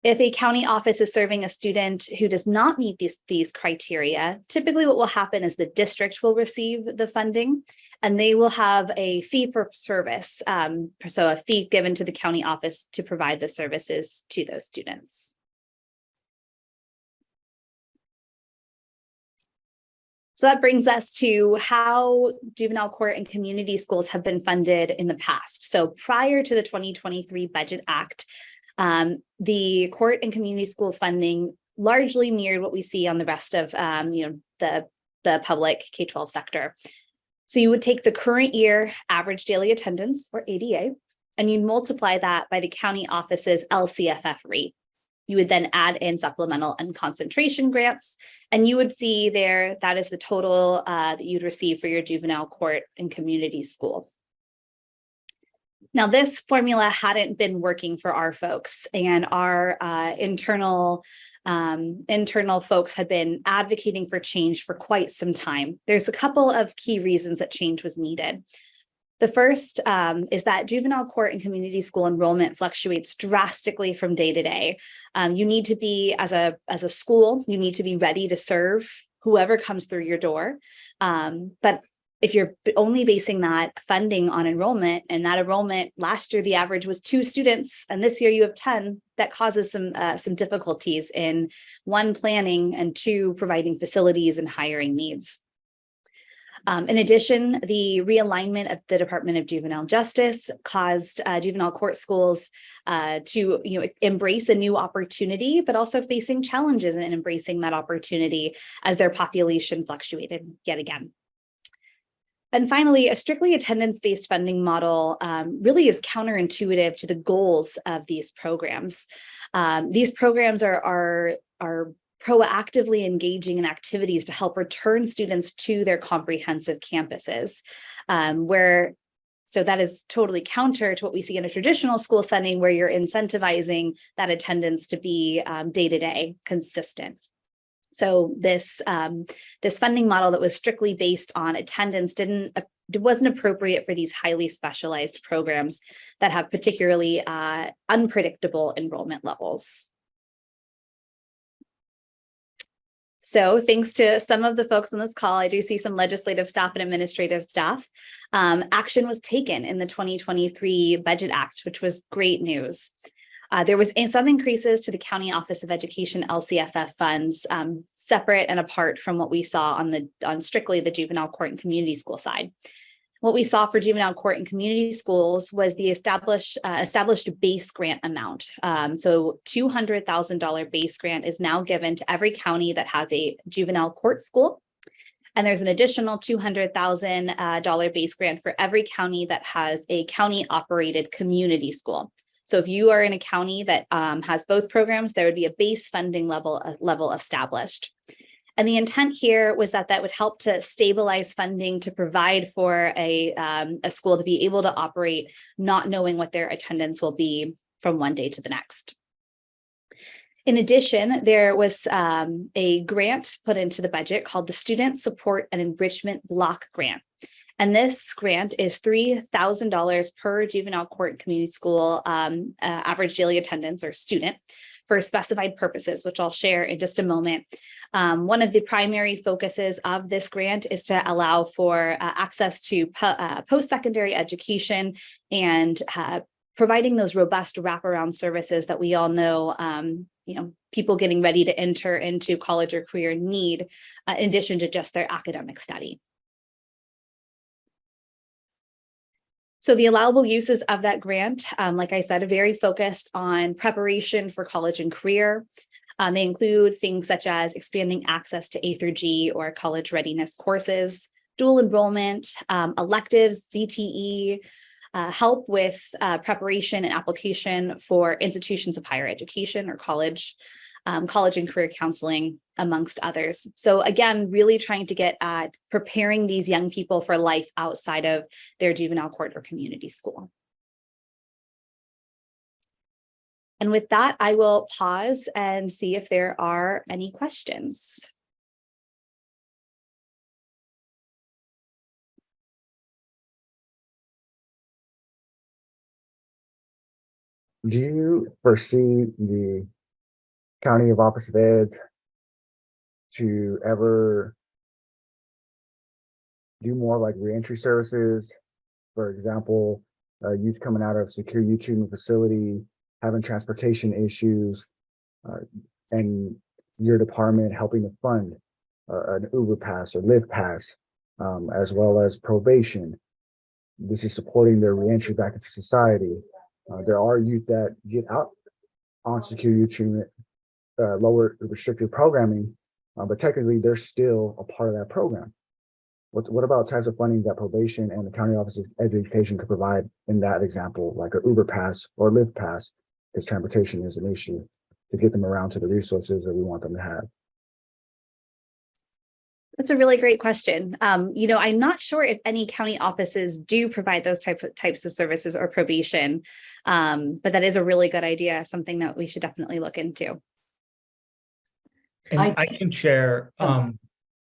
If a county office is serving a student who does not meet these criteria, typically what will happen is the district will receive the funding and they will have a fee for service. So a fee given to the county office to provide the services to those students. So that brings us to how juvenile court and community schools have been funded in the past. So prior to the 2023 Budget Act, the court and community school funding largely mirrored what we see on the rest of the public K-12 sector. So you would take the current year average daily attendance, or ADA, and you'd multiply that by the county office's LCFF rate. You would then add in supplemental and concentration grants, and you would see there that is the total that you'd receive for your juvenile court and community school. Now, this formula hadn't been working for our folks, and our internal folks had been advocating for change for quite some time. There's a couple of key reasons that change was needed. The first is that juvenile court and community school enrollment fluctuates drastically from day to day. You need to be, as a school, you need to be ready to serve whoever comes through your door. But if you're only basing that funding on enrollment, and that enrollment last year, the average was 2 students, and this year you have 10, that causes some difficulties in 1, planning, and 2, providing facilities and hiring needs. In addition, the realignment of the Department of Juvenile Justice caused juvenile court schools to embrace a new opportunity, but also facing challenges in embracing that opportunity as their population fluctuated yet again. And finally, a strictly attendance-based funding model really is counterintuitive to the goals of these programs. These programs are proactively engaging in activities to help return students to their comprehensive campuses, so that is totally counter to what we see in a traditional school setting, where you're incentivizing that attendance to be day-to-day consistent. So this funding model that was strictly based on attendance wasn't appropriate for these highly specialized programs that have particularly unpredictable enrollment levels. So thanks to some of the folks on this call, I do see some legislative staff and administrative staff. Action was taken in the 2023 Budget Act, which was great news. There was some increases to the County Office of Education LCFF funds, separate and apart from what we saw on strictly the juvenile court and community school side. What we saw for juvenile court and community schools was the established base grant amount. So $200,000 base grant is now given to every county that has a juvenile court school. And there's an additional $200,000 base grant for every county that has a county operated community school. So if you are in a county that has both programs, there would be a base funding level established. And the intent here was that that would help to stabilize funding to provide for a school to be able to operate, not knowing what their attendance will be from one day to the next. In addition, there was a grant put into the budget called the Student Support and Enrichment Block Grant. And this grant is $3,000 per juvenile court and community school average daily attendance or student for specified purposes, which I'll share in just a moment. One of the primary focuses of this grant is to allow for access to post-secondary education and providing those robust wraparound services that we all know, people getting ready to enter into college or career need, in addition to just their academic study. So the allowable uses of that grant, like I said, are very focused on preparation for college and career. They include things such as expanding access to A through G or college readiness courses, dual enrollment, electives, CTE, help with preparation and application for institutions of higher education or college and career counseling, amongst others. So again, really trying to get at preparing these young people for life outside of their juvenile court or community school. And with that, I will pause and see if there are any questions. Do you foresee the County Office of Ed to ever do more like reentry services? For example, youth coming out of secure youth treatment facility, having transportation issues, and your department helping to fund an Uber pass or Lyft pass, as well as probation. This is supporting their reentry back into society. There are youth that get out on secure youth treatment, lower restricted programming, but technically they're still a part of that program. What about types of funding that probation and the County Office of Education could provide in that example, like an Uber pass or Lyft pass, because transportation is an issue, to get them around to the resources that we want them to have? That's a really great question. I'm not sure if any county offices do provide those types of services or probation, but that is a really good idea, something that we should definitely look into. And I can share,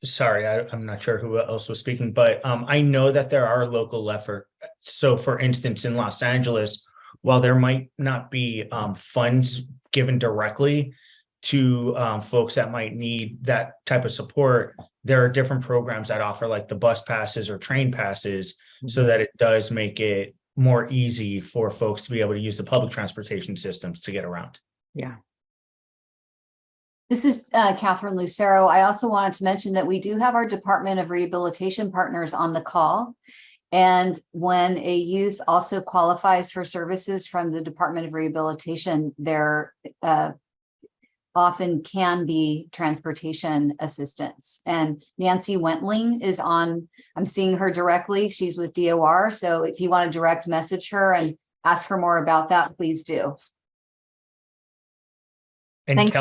sorry, I'm not sure who else was speaking, but I know that there are local efforts. So for instance, in Los Angeles, while there might not be funds given directly to folks that might need that type of support, there are different programs that offer like the bus passes or train passes, so that it does make it more easy for folks to be able to use the public transportation systems to get around. Yeah. This is Katherine Lucero. I also wanted to mention that we do have our Department of Rehabilitation partners on the call. And when a youth also qualifies for services from the Department of Rehabilitation, there often can be transportation assistance. And Nancy Wentling is on, I'm seeing her directly. She's with DOR. So if you want to direct message her and ask her more about that, please do. And Thanks,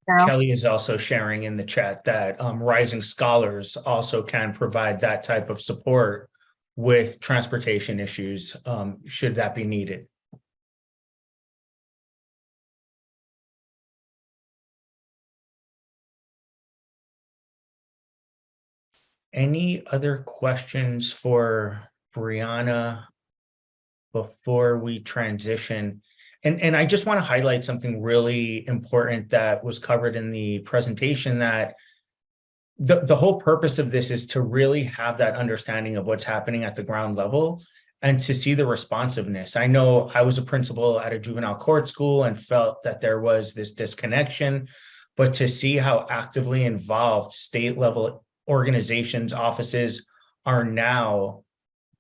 Kelly is also sharing in the chat that Rising Scholars also can provide that type of support with transportation issues, should that be needed. Any other questions for Brianna before we transition? And I just want to highlight something really important that was covered in the presentation, that the whole purpose of this is to really have that understanding of what's happening at the ground level and to see the responsiveness. I know I was a principal at a juvenile court school and felt that there was this disconnection, but to see how actively involved state level organizations, offices are now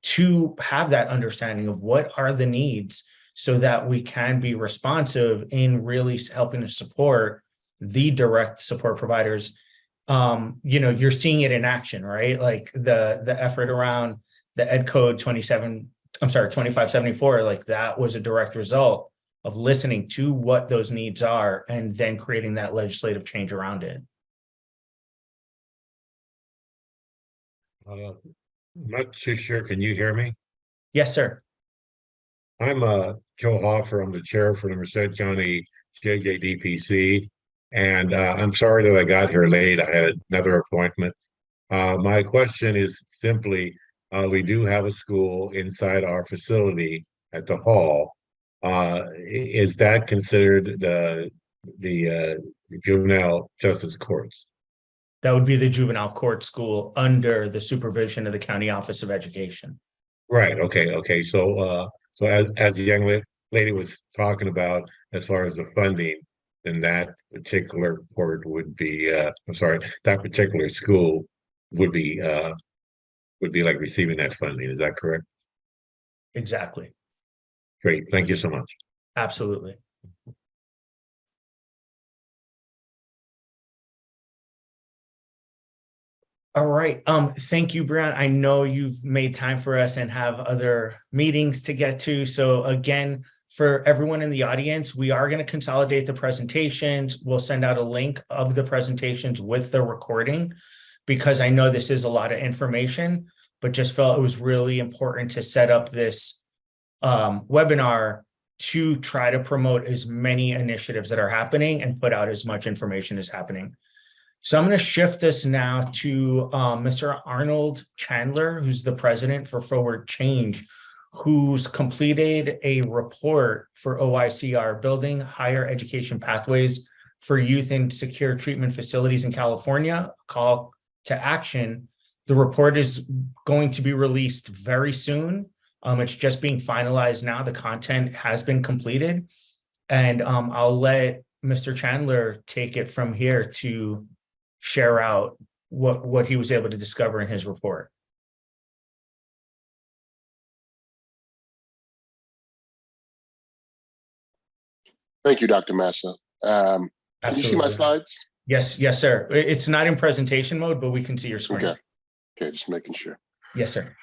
to have that understanding of what are the needs, so that we can be responsive in really helping to support the direct support providers. You're seeing it in action, right? Like the effort around the Ed Code 2574, like that was a direct result of listening to what those needs are and then creating that legislative change around it. I'm not too sure. Can you hear me? Yes, sir. I'm Joe Hoffer. I'm the chair for the Merced County JJDPC. And I'm sorry that I got here late. I had another appointment. My question is simply, we do have a school inside our facility at the hall. Is that considered the juvenile justice courts? That would be the juvenile court school under the supervision of the County Office of Education. Right. Okay. So as the young lady was talking about, as far as the funding, then that particular court would be, that particular school would be like receiving that funding. Is that correct? Exactly. Great. Thank you so much. Absolutely. All right. Thank you, Brian. I know you've made time for us and have other meetings to get to. So again, for everyone in the audience, we are going to consolidate the presentations. We'll send out a link of the presentations with the recording, because I know this is a lot of information, but just felt it was really important to set up this webinar to try to promote as many initiatives that are happening and put out as much information as happening. So I'm going to shift this now to Mr. Arnold Chandler, who's the president for Forward Change, who's completed a report for OYCR, Building Higher Education Pathways for Youth in Secure Treatment Facilities in California, call to action. The report is going to be released very soon. It's just being finalized now. The content has been completed. And I'll let Mr. Chandler take it from here to share out what he was able to discover in his report. Thank you, Dr. Massa. Can you see my slides? Yes, sir. It's not in presentation mode, but we can see your screen. Okay, just making sure. Yes, sir.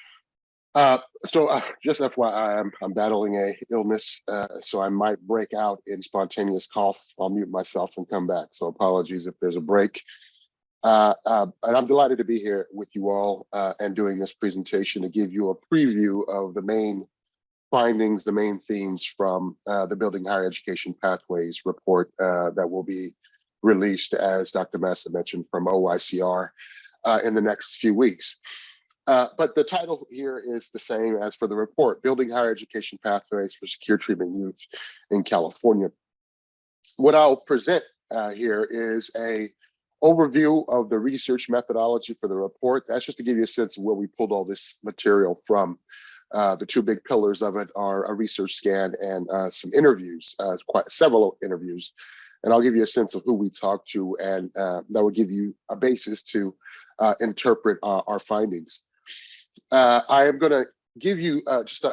Just FYI, I'm battling a illness, so I might break out in spontaneous cough. I'll mute myself and come back. So apologies if there's a break. And I'm delighted to be here with you all and doing this presentation to give you a preview of the main findings, the main themes from the Building Higher Education Pathways report that will be released, as Dr. Massa mentioned, from OYCR in the next few weeks. But the title here is the same as for the report, Building Higher Education Pathways for Secure Treatment Youth in California. What I'll present here is a overview of the research methodology for the report. That's just to give you a sense of where we pulled all this material from. The two big pillars of it are a research scan and some interviews, quite several interviews. And I'll give you a sense of who we talked to, and that will give you a basis to interpret our findings. I am going to give you just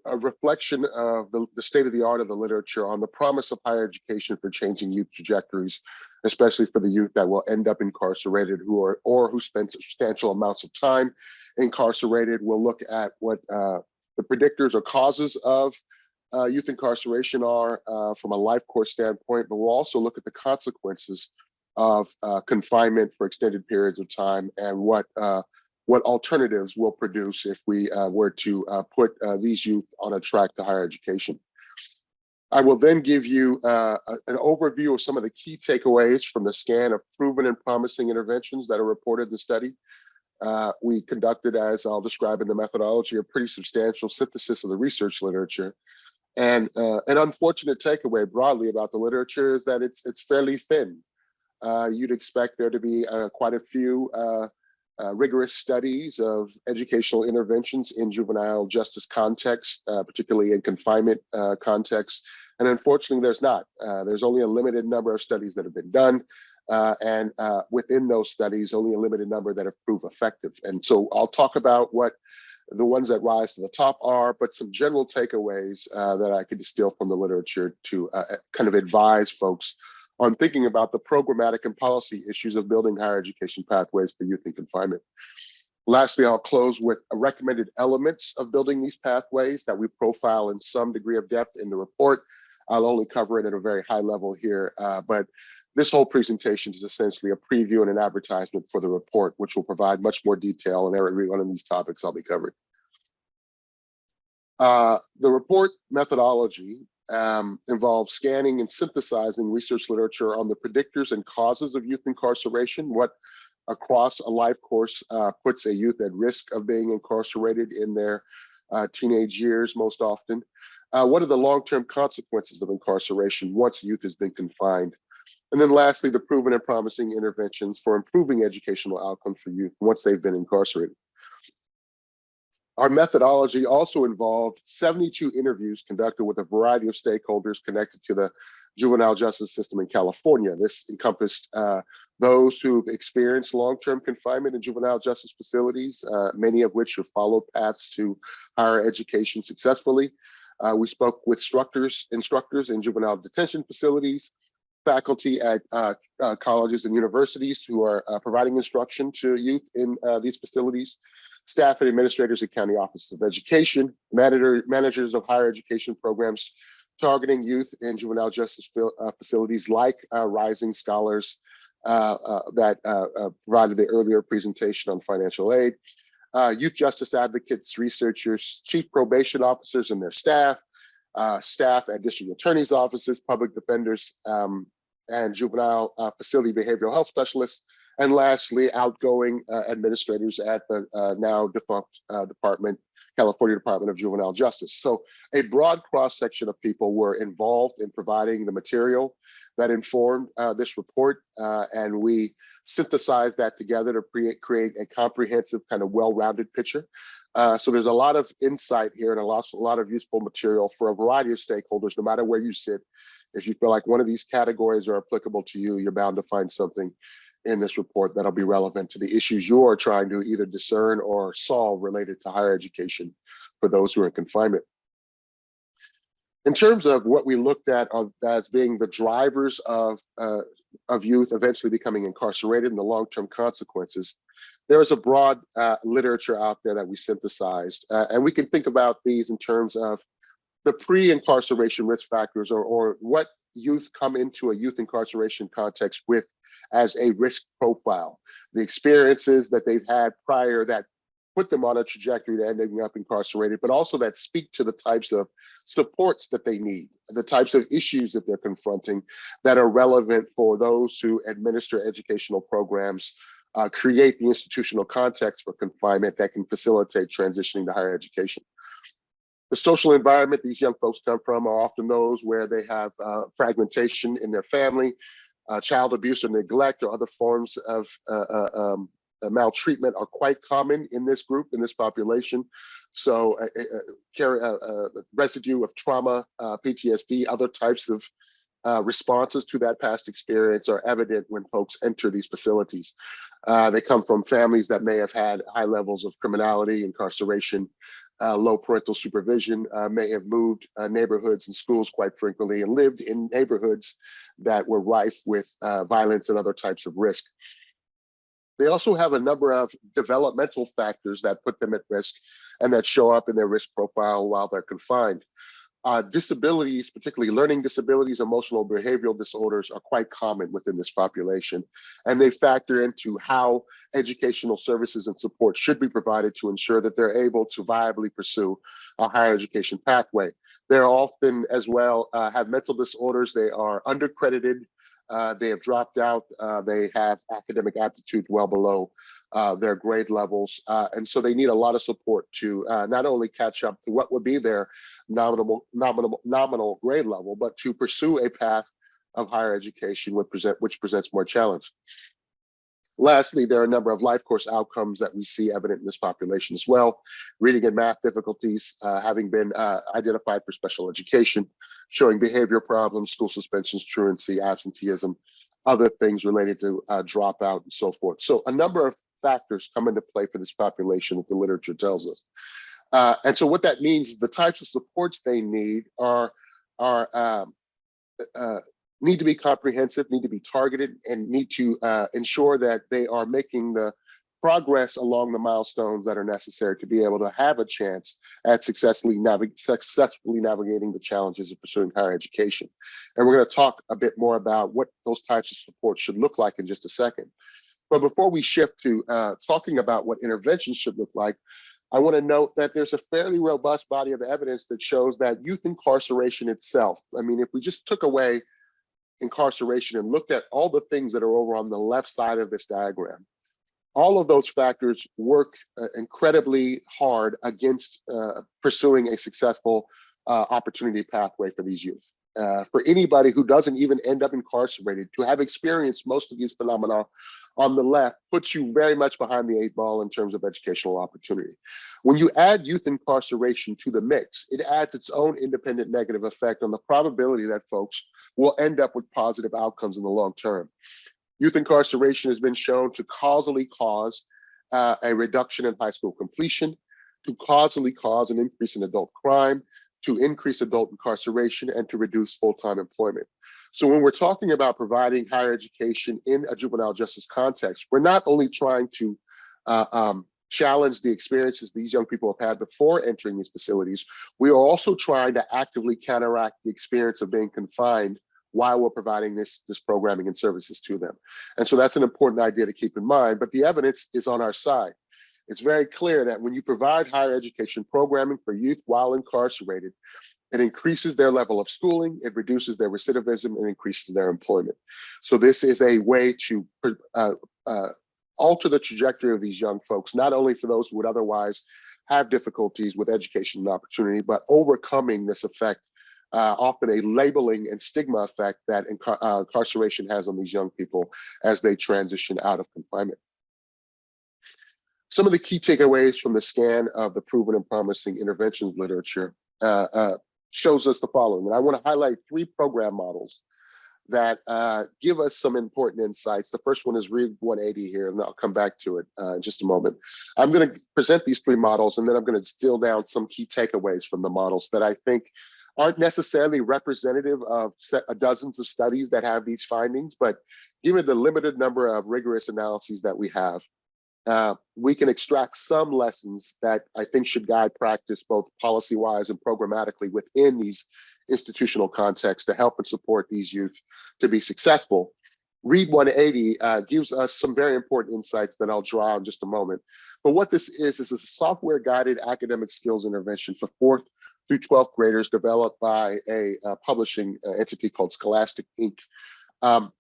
a reflection of the state of the art of the literature on the promise of higher education for changing youth trajectories, especially for the youth that will end up incarcerated who spend substantial amounts of time incarcerated. We'll look at what the predictors or causes of youth incarceration are from a life course standpoint, but we'll also look at the consequences of confinement for extended periods of time and what alternatives will produce if we were to put these youth on a track to higher education. I will then give you an overview of some of the key takeaways from the scan of proven and promising interventions that are reported in the study. We conducted, as I'll describe in the methodology, a pretty substantial synthesis of the research literature. And an unfortunate takeaway broadly about the literature is that it's fairly thin. You'd expect there to be quite a few rigorous studies of educational interventions in juvenile justice context, particularly in confinement context. And unfortunately, there's not. There's only a limited number of studies that have been done. And within those studies, only a limited number that have proved effective. And so I'll talk about what the ones that rise to the top are, but some general takeaways that I could distill from the literature to kind of advise folks on thinking about the programmatic and policy issues of building higher education pathways for youth in confinement. Lastly, I'll close with recommended elements of building these pathways that we profile in some degree of depth in the report. I'll only cover it at a very high level here, but This whole presentation is essentially a preview and an advertisement for the report, which will provide much more detail on every one of these topics I'll be covering. The report methodology involves scanning and synthesizing research literature on the predictors and causes of youth incarceration, what across a life course puts a youth at risk of being incarcerated in their teenage years most often. What are the long-term consequences of incarceration once youth has been confined? And then lastly, the proven and promising interventions for improving educational outcomes for youth once they've been incarcerated. Our methodology also involved 72 interviews conducted with a variety of stakeholders connected to the juvenile justice system in California. This encompassed those who've experienced long-term confinement in juvenile justice facilities, many of which have followed paths to higher education successfully. We spoke with instructors in juvenile detention facilities, faculty at colleges and universities who are providing instruction to youth in these facilities, staff and administrators at county offices of education, managers of higher education programs targeting youth in juvenile justice facilities like Rising Scholars that provided the earlier presentation on financial aid, youth justice advocates, researchers, chief probation officers and their staff, staff at district attorney's offices, public defenders, and juvenile facility behavioral health specialists, and lastly, outgoing administrators at the now defunct California Department of Juvenile Justice. So a broad cross-section of people were involved in providing the material that informed this report, and we synthesized that together to create a comprehensive, kind of well-rounded picture. So there's a lot of insight here and a lot of useful material for a variety of stakeholders, no matter where you sit. If you feel like one of these categories are applicable to you, you're bound to find something in this report that'll be relevant to the issues you're trying to either discern or solve related to higher education for those who are in confinement. In terms of what we looked at as being the drivers of youth eventually becoming incarcerated and the long-term consequences, there is a broad literature out there that we synthesized, and we can think about these in terms of the pre-incarceration risk factors or what youth come into a youth incarceration context with as a risk profile, the experiences that they've had prior that put them on a trajectory to ending up incarcerated, but also that speak to the types of supports that they need, the types of issues that they're confronting that are relevant for those who administer educational programs, create the institutional context for confinement that can facilitate transitioning to higher education. The social environment these young folks come from are often those where they have fragmentation in their family, child abuse or neglect or other forms of maltreatment are quite common in this group, in this population. So residue of trauma, PTSD, other types of responses to that past experience are evident when folks enter these facilities. They come from families that may have had high levels of criminality, incarceration, low parental supervision, may have moved neighborhoods and schools quite frequently and lived in neighborhoods that were rife with violence and other types of risk. They also have a number of developmental factors that put them at risk and that show up in their risk profile while they're confined. Disabilities, particularly learning disabilities, emotional behavioral disorders are quite common within this population, and they factor into how educational services and support should be provided to ensure that they're able to viably pursue a higher education pathway. They're often as well have mental disorders. They are undercredited. They have dropped out. They have academic aptitudes well below their grade levels. And so they need a lot of support to not only catch up to what would be their nominal grade level, but to pursue a path of higher education which presents more challenge. Lastly, there are a number of life course outcomes that we see evident in this population as well. Reading and math difficulties having been identified for special education, showing behavior problems, school suspensions, truancy, absenteeism, other things related to dropout and so forth. So a number of factors come into play for this population that the literature tells us. And so what that means is the types of supports they need need to be comprehensive, need to be targeted, and need to ensure that they are making the progress along the milestones that are necessary to be able to have a chance at successfully navigating the challenges of pursuing higher education. And we're going to talk a bit more about what those types of support should look like in just a second. But before we shift to talking about what interventions should look like, I want to note that there's a fairly robust body of evidence that shows that youth incarceration itself, I mean, if we just took away incarceration and looked at all the things that are over on the left side of this diagram, all of those factors work incredibly hard against pursuing a successful opportunity pathway for these youth. For anybody who doesn't even end up incarcerated, to have experienced most of these phenomena on the left puts you very much behind the 8 ball in terms of educational opportunity. When you add youth incarceration to the mix, it adds its own independent negative effect on the probability that folks will end up with positive outcomes in the long term. Youth incarceration has been shown to causally cause a reduction in high school completion, to causally cause an increase in adult crime, to increase adult incarceration, and to reduce full-time employment. So when we're talking about providing higher education in a juvenile justice context, we're not only trying to challenge the experiences these young people have had before entering these facilities, we are also trying to actively counteract the experience of being confined while we're providing this programming and services to them. And so that's an important idea to keep in mind, but the evidence is on our side. It's very clear that when you provide higher education programming for youth while incarcerated, it increases their level of schooling, it reduces their recidivism, and increases their employment. So this is a way to alter the trajectory of these young folks, not only for those who would otherwise have difficulties with education and opportunity, but overcoming this effect, often a labeling and stigma effect that incarceration has on these young people as they transition out of confinement. Some of the key takeaways from the scan of the proven and promising interventions literature shows us the following. And I want to highlight 3 program models that give us some important insights. The first one is Read 180 here, and I'll come back to it in just a moment. I'm going to present these 3 models, and then I'm going to distill down some key takeaways from the models that I think aren't necessarily representative of dozens of studies that have these findings, but given the limited number of rigorous analyses that we have, we can extract some lessons that I think should guide practice both policy-wise and programmatically within these institutional contexts to help and support these youth to be successful. Read 180 gives us some very important insights that I'll draw in just a moment. But what this is a software-guided academic skills intervention for 4th through 12th graders developed by a publishing entity called Scholastic Inc.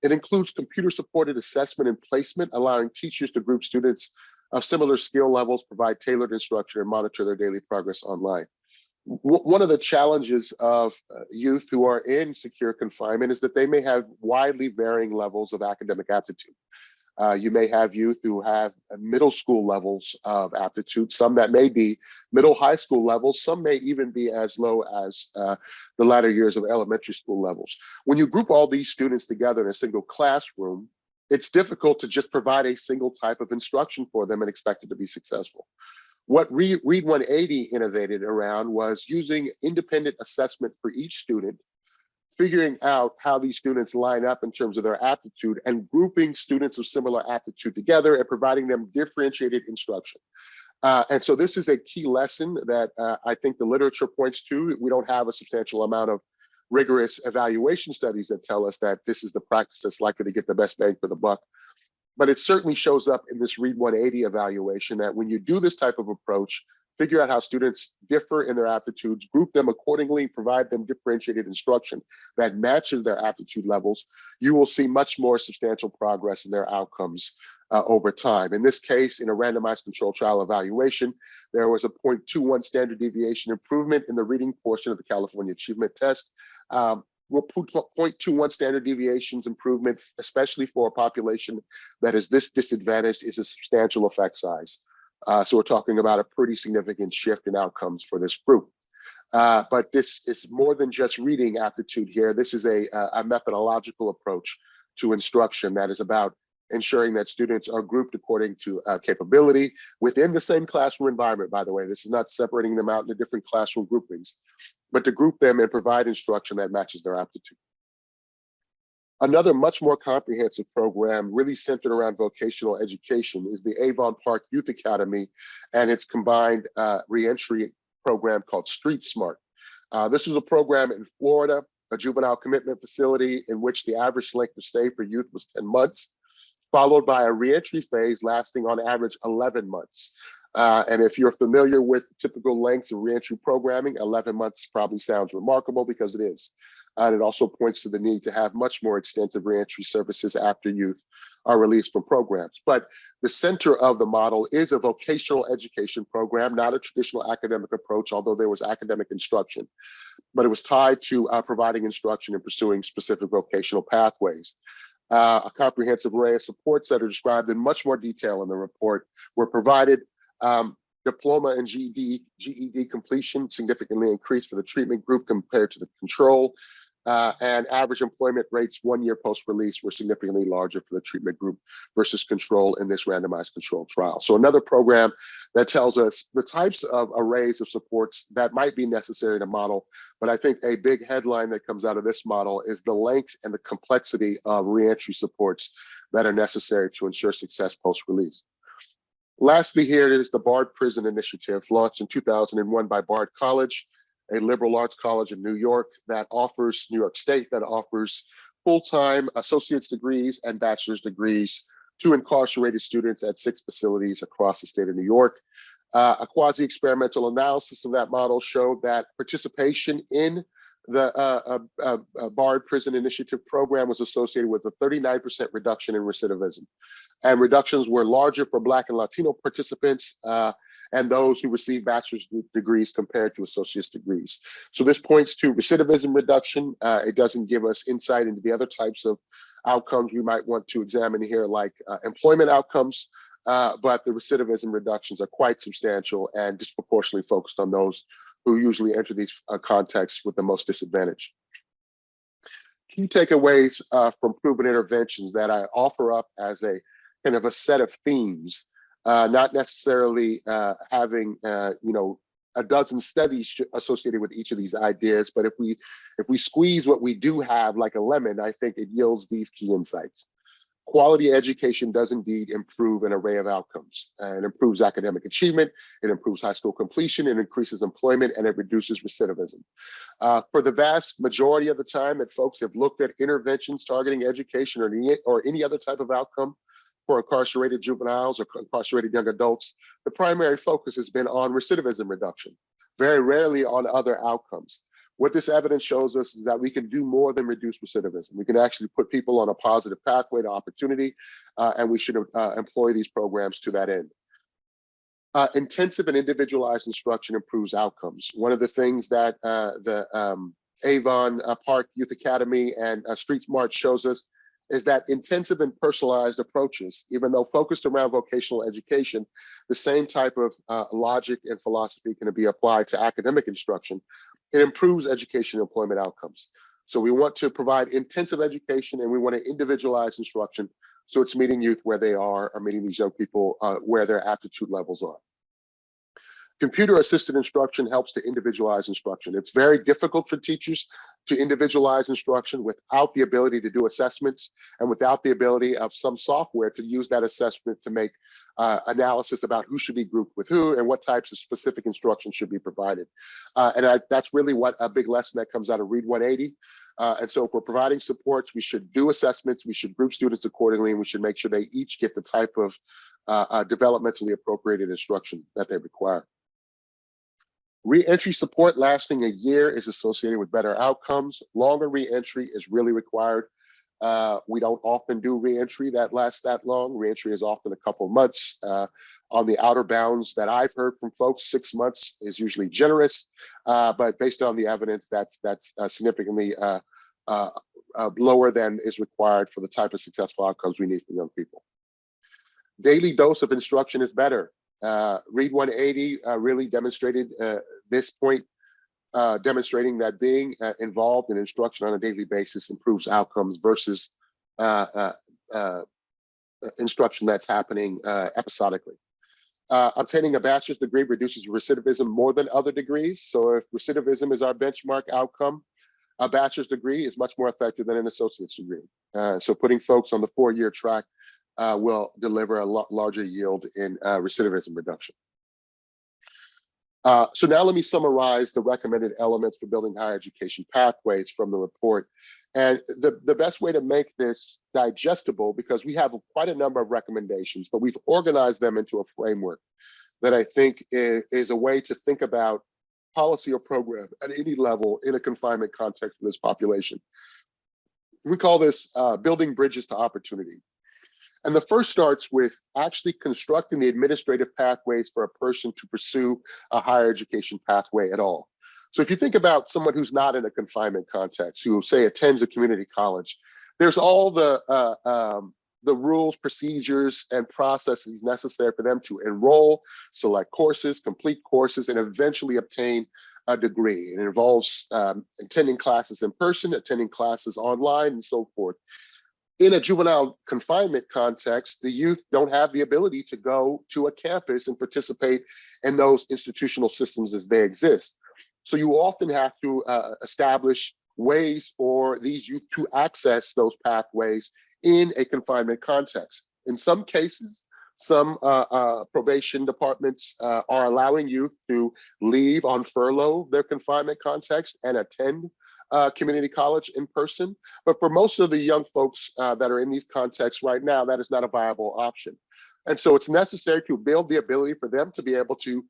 It includes computer-supported assessment and placement, allowing teachers to group students of similar skill levels, provide tailored instruction, and monitor their daily progress online. One of the challenges of youth who are in secure confinement is that they may have widely varying levels of academic aptitude. You may have youth who have middle school levels of aptitude, some that may be middle high school levels, some may even be as low as the latter years of elementary school levels. When you group all these students together in a single classroom, it's difficult to just provide a single type of instruction for them and expect it to be successful. What Read 180 innovated around was using independent assessment for each student, figuring out how these students line up in terms of their aptitude and grouping students of similar aptitude together and providing them differentiated instruction. And so this is a key lesson that I think the literature points to. We don't have a substantial amount of rigorous evaluation studies that tell us that this is the practice that's likely to get the best bang for the buck. But it certainly shows up in this Read 180 evaluation that when you do this type of approach, figure out how students differ in their aptitudes, group them accordingly, provide them differentiated instruction that matches their aptitude levels, you will see much more substantial progress in their outcomes over time. In this case, in a randomized controlled trial evaluation, there was a 0.21 standard deviation improvement in the reading portion of the California Achievement Test. 0.21 standard deviations improvement, especially for a population that is this disadvantaged, is a substantial effect size. So we're talking about a pretty significant shift in outcomes for this group. But this is more than just reading aptitude here. This is a methodological approach to instruction that is about ensuring that students are grouped according to capability within the same classroom environment, by the way. This is not separating them out into different classroom groupings, but to group them and provide instruction that matches their aptitude. Another much more comprehensive program really centered around vocational education is the Avon Park Youth Academy and its combined reentry program called Street Smart. This was a program in Florida, a juvenile commitment facility in which the average length of stay for youth was 10 months, followed by a reentry phase lasting on average 11 months. And if you're familiar with typical lengths of reentry programming, 11 months probably sounds remarkable because it is. And it also points to the need to have much more extensive reentry services after youth are released from programs. But the center of the model is a vocational education program, not a traditional academic approach, although there was academic instruction, but it was tied to providing instruction and pursuing specific vocational pathways. A comprehensive array of supports that are described in much more detail in the report were provided. Diploma and GED completion significantly increased for the treatment group compared to the control, and average employment rates 1 year post-release were significantly larger for the treatment group versus control in this randomized controlled trial. So another program that tells us the types of arrays of supports that might be necessary to model, but I think a big headline that comes out of this model is the length and the complexity of reentry supports that are necessary to ensure success post-release. Lastly, here is the Bard Prison Initiative, launched in 2001 by Bard College, a liberal arts college in New York that offers, New York State, that offers full-time associate's degrees and bachelor's degrees to incarcerated students at 6 facilities across the state of New York. A quasi-experimental analysis of that model showed that participation in the Bard Prison Initiative program was associated with a 39% reduction in recidivism. And reductions were larger for Black and Latino participants and those who received bachelor's degrees compared to associate's degrees. So this points to recidivism reduction. It doesn't give us insight into the other types of outcomes we might want to examine here, like employment outcomes, but the recidivism reductions are quite substantial and disproportionately focused on those who usually enter these contexts with the most disadvantage. Key takeaways from proven interventions that I offer up as a kind of a set of themes, not necessarily having a dozen studies associated with each of these ideas, but if we squeeze what we do have like a lemon, I think it yields these key insights. Quality education does indeed improve an array of outcomes. It improves academic achievement, it improves high school completion, it increases employment, and it reduces recidivism. For the vast majority of the time that folks have looked at interventions targeting education or any other type of outcome for incarcerated juveniles or incarcerated young adults, the primary focus has been on recidivism reduction, very rarely on other outcomes. What this evidence shows us is that we can do more than reduce recidivism. We can actually put people on a positive pathway to opportunity, and we should employ these programs to that end. Intensive and individualized instruction improves outcomes. One of the things that the Avon Park Youth Academy and Street Smart shows us is that intensive and personalized approaches, even though focused around vocational education, the same type of logic and philosophy can be applied to academic instruction. It improves education and employment outcomes. So we want to provide intensive education and we want to individualize instruction so it's meeting youth where they are, or meeting these young people where their aptitude levels are. Computer-assisted instruction helps to individualize instruction. It's very difficult for teachers to individualize instruction without the ability to do assessments and without the ability of some software to use that assessment to make analysis about who should be grouped with who and what types of specific instruction should be provided. That's really what a big lesson that comes out of Read 180. And so if we're providing supports, we should do assessments, we should group students accordingly, and we should make sure they each get the type of developmentally appropriated instruction that they require. Re-entry support lasting a year is associated with better outcomes. Longer re-entry is really required. We don't often do re-entry that lasts that long. Re-entry is often a couple months. On the outer bounds that I've heard from folks, 6 months is usually generous, but based on the evidence, that's significantly lower than is required for the type of successful outcomes we need for young people. Daily dose of instruction is better. Read 180 really demonstrated this point, demonstrating that being involved in instruction on a daily basis improves outcomes versus instruction that's happening episodically. Obtaining a bachelor's degree reduces recidivism more than other degrees. So if recidivism is our benchmark outcome, a bachelor's degree is much more effective than an associate's degree. So putting folks on the 4-year track will deliver a lot larger yield in recidivism reduction. So now let me summarize the recommended elements for building higher education pathways from the report. And the best way to make this digestible, because we have quite a number of recommendations, but we've organized them into a framework that I think is a way to think about policy or program at any level in a confinement context for this population. We call this building bridges to opportunity. And the first starts with actually constructing the administrative pathways for a person to pursue a higher education pathway at all. So if you think about someone who's not in a confinement context, who say attends a community college, there's all the rules, procedures, and processes necessary for them to enroll, select courses, complete courses, and eventually obtain a degree. It involves attending classes in person, attending classes online, and so forth. In a juvenile confinement context, the youth don't have the ability to go to a campus and participate in those institutional systems as they exist. So you often have to establish ways for these youth to access those pathways in a confinement context. In some cases, some probation departments are allowing youth to leave on furlough their confinement context and attend community college in person. But for most of the young folks that are in these contexts right now, that is not a viable option. And so it's necessary to build the ability for them to be able to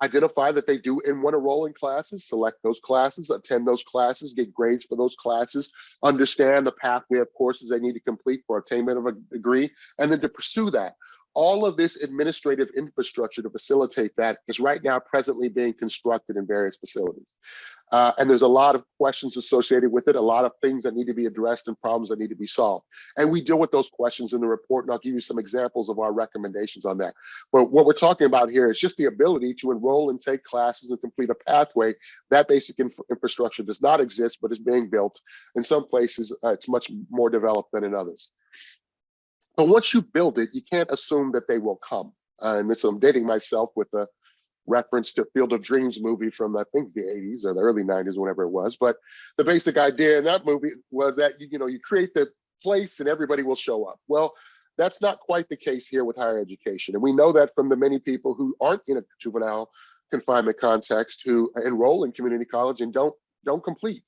identify that they do want to enroll in classes, select those classes, attend those classes, get grades for those classes, understand the pathway of courses they need to complete for attainment of a degree, and then to pursue that. All of this administrative infrastructure to facilitate that is right now presently being constructed in various facilities. And there's a lot of questions associated with it, a lot of things that need to be addressed and problems that need to be solved. And we deal with those questions in the report, and I'll give you some examples of our recommendations on that. But what we're talking about here is just the ability to enroll and take classes and complete a pathway. That basic infrastructure does not exist, but is being built. In some places, it's much more developed than in others. But once you build it, you can't assume that they will come. And this, I'm dating myself with a reference to Field of Dreams movie from, I think, the 80s or the early 90s, whenever it was. But the basic idea in that movie was that, you create the place and everybody will show up. Well, that's not quite the case here with higher education. And we know that from the many people who aren't in a juvenile confinement context who enroll in community college and don't complete,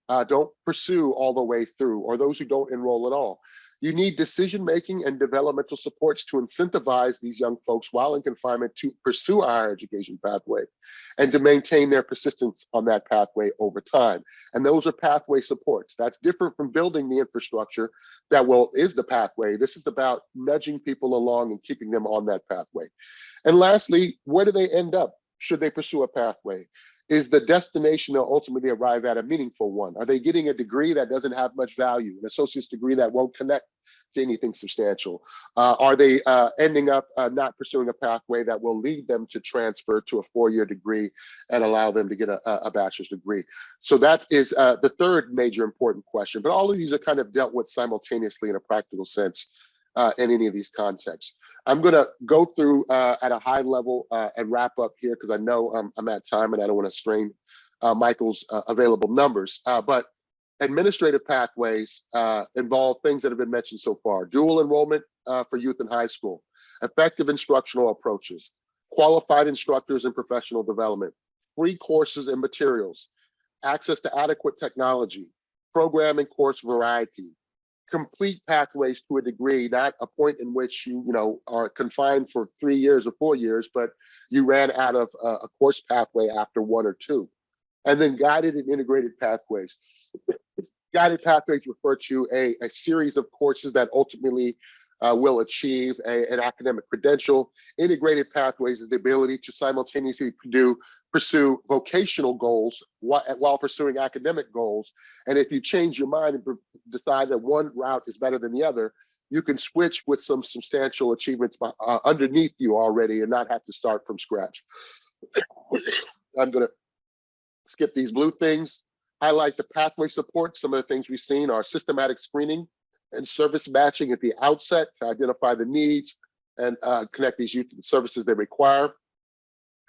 don't pursue all the way through, or those who don't enroll at all. You need decision-making and developmental supports to incentivize these young folks while in confinement to pursue a higher education pathway and to maintain their persistence on that pathway over time. And those are pathway supports. That's different from building the infrastructure that is the pathway. This is about nudging people along and keeping them on that pathway. And lastly, where do they end up should they pursue a pathway? Is the destination they'll ultimately arrive at a meaningful one? Are they getting a degree that doesn't have much value, an associate's degree that won't connect to anything substantial? Are they ending up not pursuing a pathway that will lead them to transfer to a 4-year degree and allow them to get a bachelor's degree? So that is the third major important question. But all of these are kind of dealt with simultaneously in a practical sense in any of these contexts. I'm going to go through at a high level and wrap up here because I know I'm at time and I don't want to strain Michael's available numbers. But administrative pathways involve things that have been mentioned so far: dual enrollment for youth in high school, effective instructional approaches, qualified instructors and professional development, free courses and materials, access to adequate technology, program and course variety, complete pathways to a degree, not a point in which you are confined for 3 years or 4 years, but you ran out of a course pathway after 1 or 2. And then guided and integrated pathways. Guided pathways refer to a series of courses that ultimately will achieve an academic credential. Integrated pathways is the ability to simultaneously pursue vocational goals while pursuing academic goals. And if you change your mind and decide that one route is better than the other, you can switch with some substantial achievements underneath you already and not have to start from scratch. I'm going to skip these blue things, highlight the pathway support. Some of the things we've seen are systematic screening and service matching at the outset to identify the needs and connect these youth to the services they require.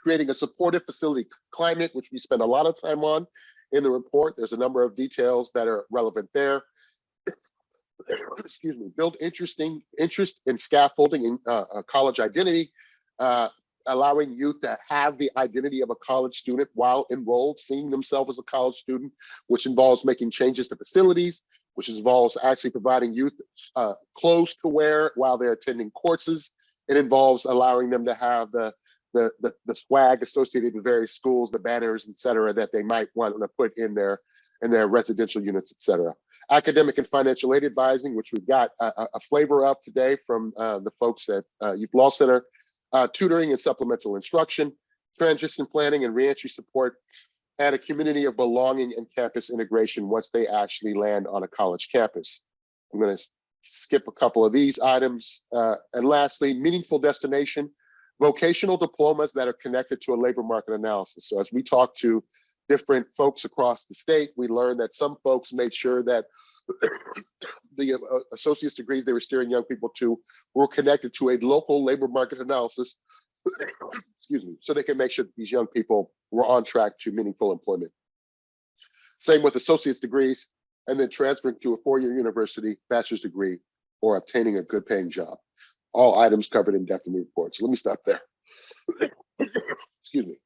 Creating a supportive facility climate, which we spend a lot of time on in the report. There's a number of details that are relevant there. excuse me, build interest in scaffolding and college identity, allowing youth to have the identity of a college student while enrolled, seeing themselves as a college student, which involves making changes to facilities, which involves actually providing youth clothes to wear while they're attending courses. It involves allowing them to have the swag associated with various schools, the banners, et cetera, that they might want to put in their residential units, et cetera. Academic and financial aid advising, which we've got a flavor of today from the folks at Youth Law Center, tutoring and supplemental instruction, transition planning and reentry support, and a community of belonging and campus integration once they actually land on a college campus. I'm going to skip a couple of these items. And lastly, meaningful destination, vocational diplomas that are connected to a labor market analysis. So as we talk to different folks across the state, we learned that some folks made sure that the associate's degrees they were steering young people to were connected to a local labor market analysis, excuse me, so they can make sure that these young people were on track to meaningful employment. Same with associate's degrees, and then transferring to a four-year university, bachelor's degree, or obtaining a good paying job. All items covered in depth in the report. So let me stop there. Excuse me.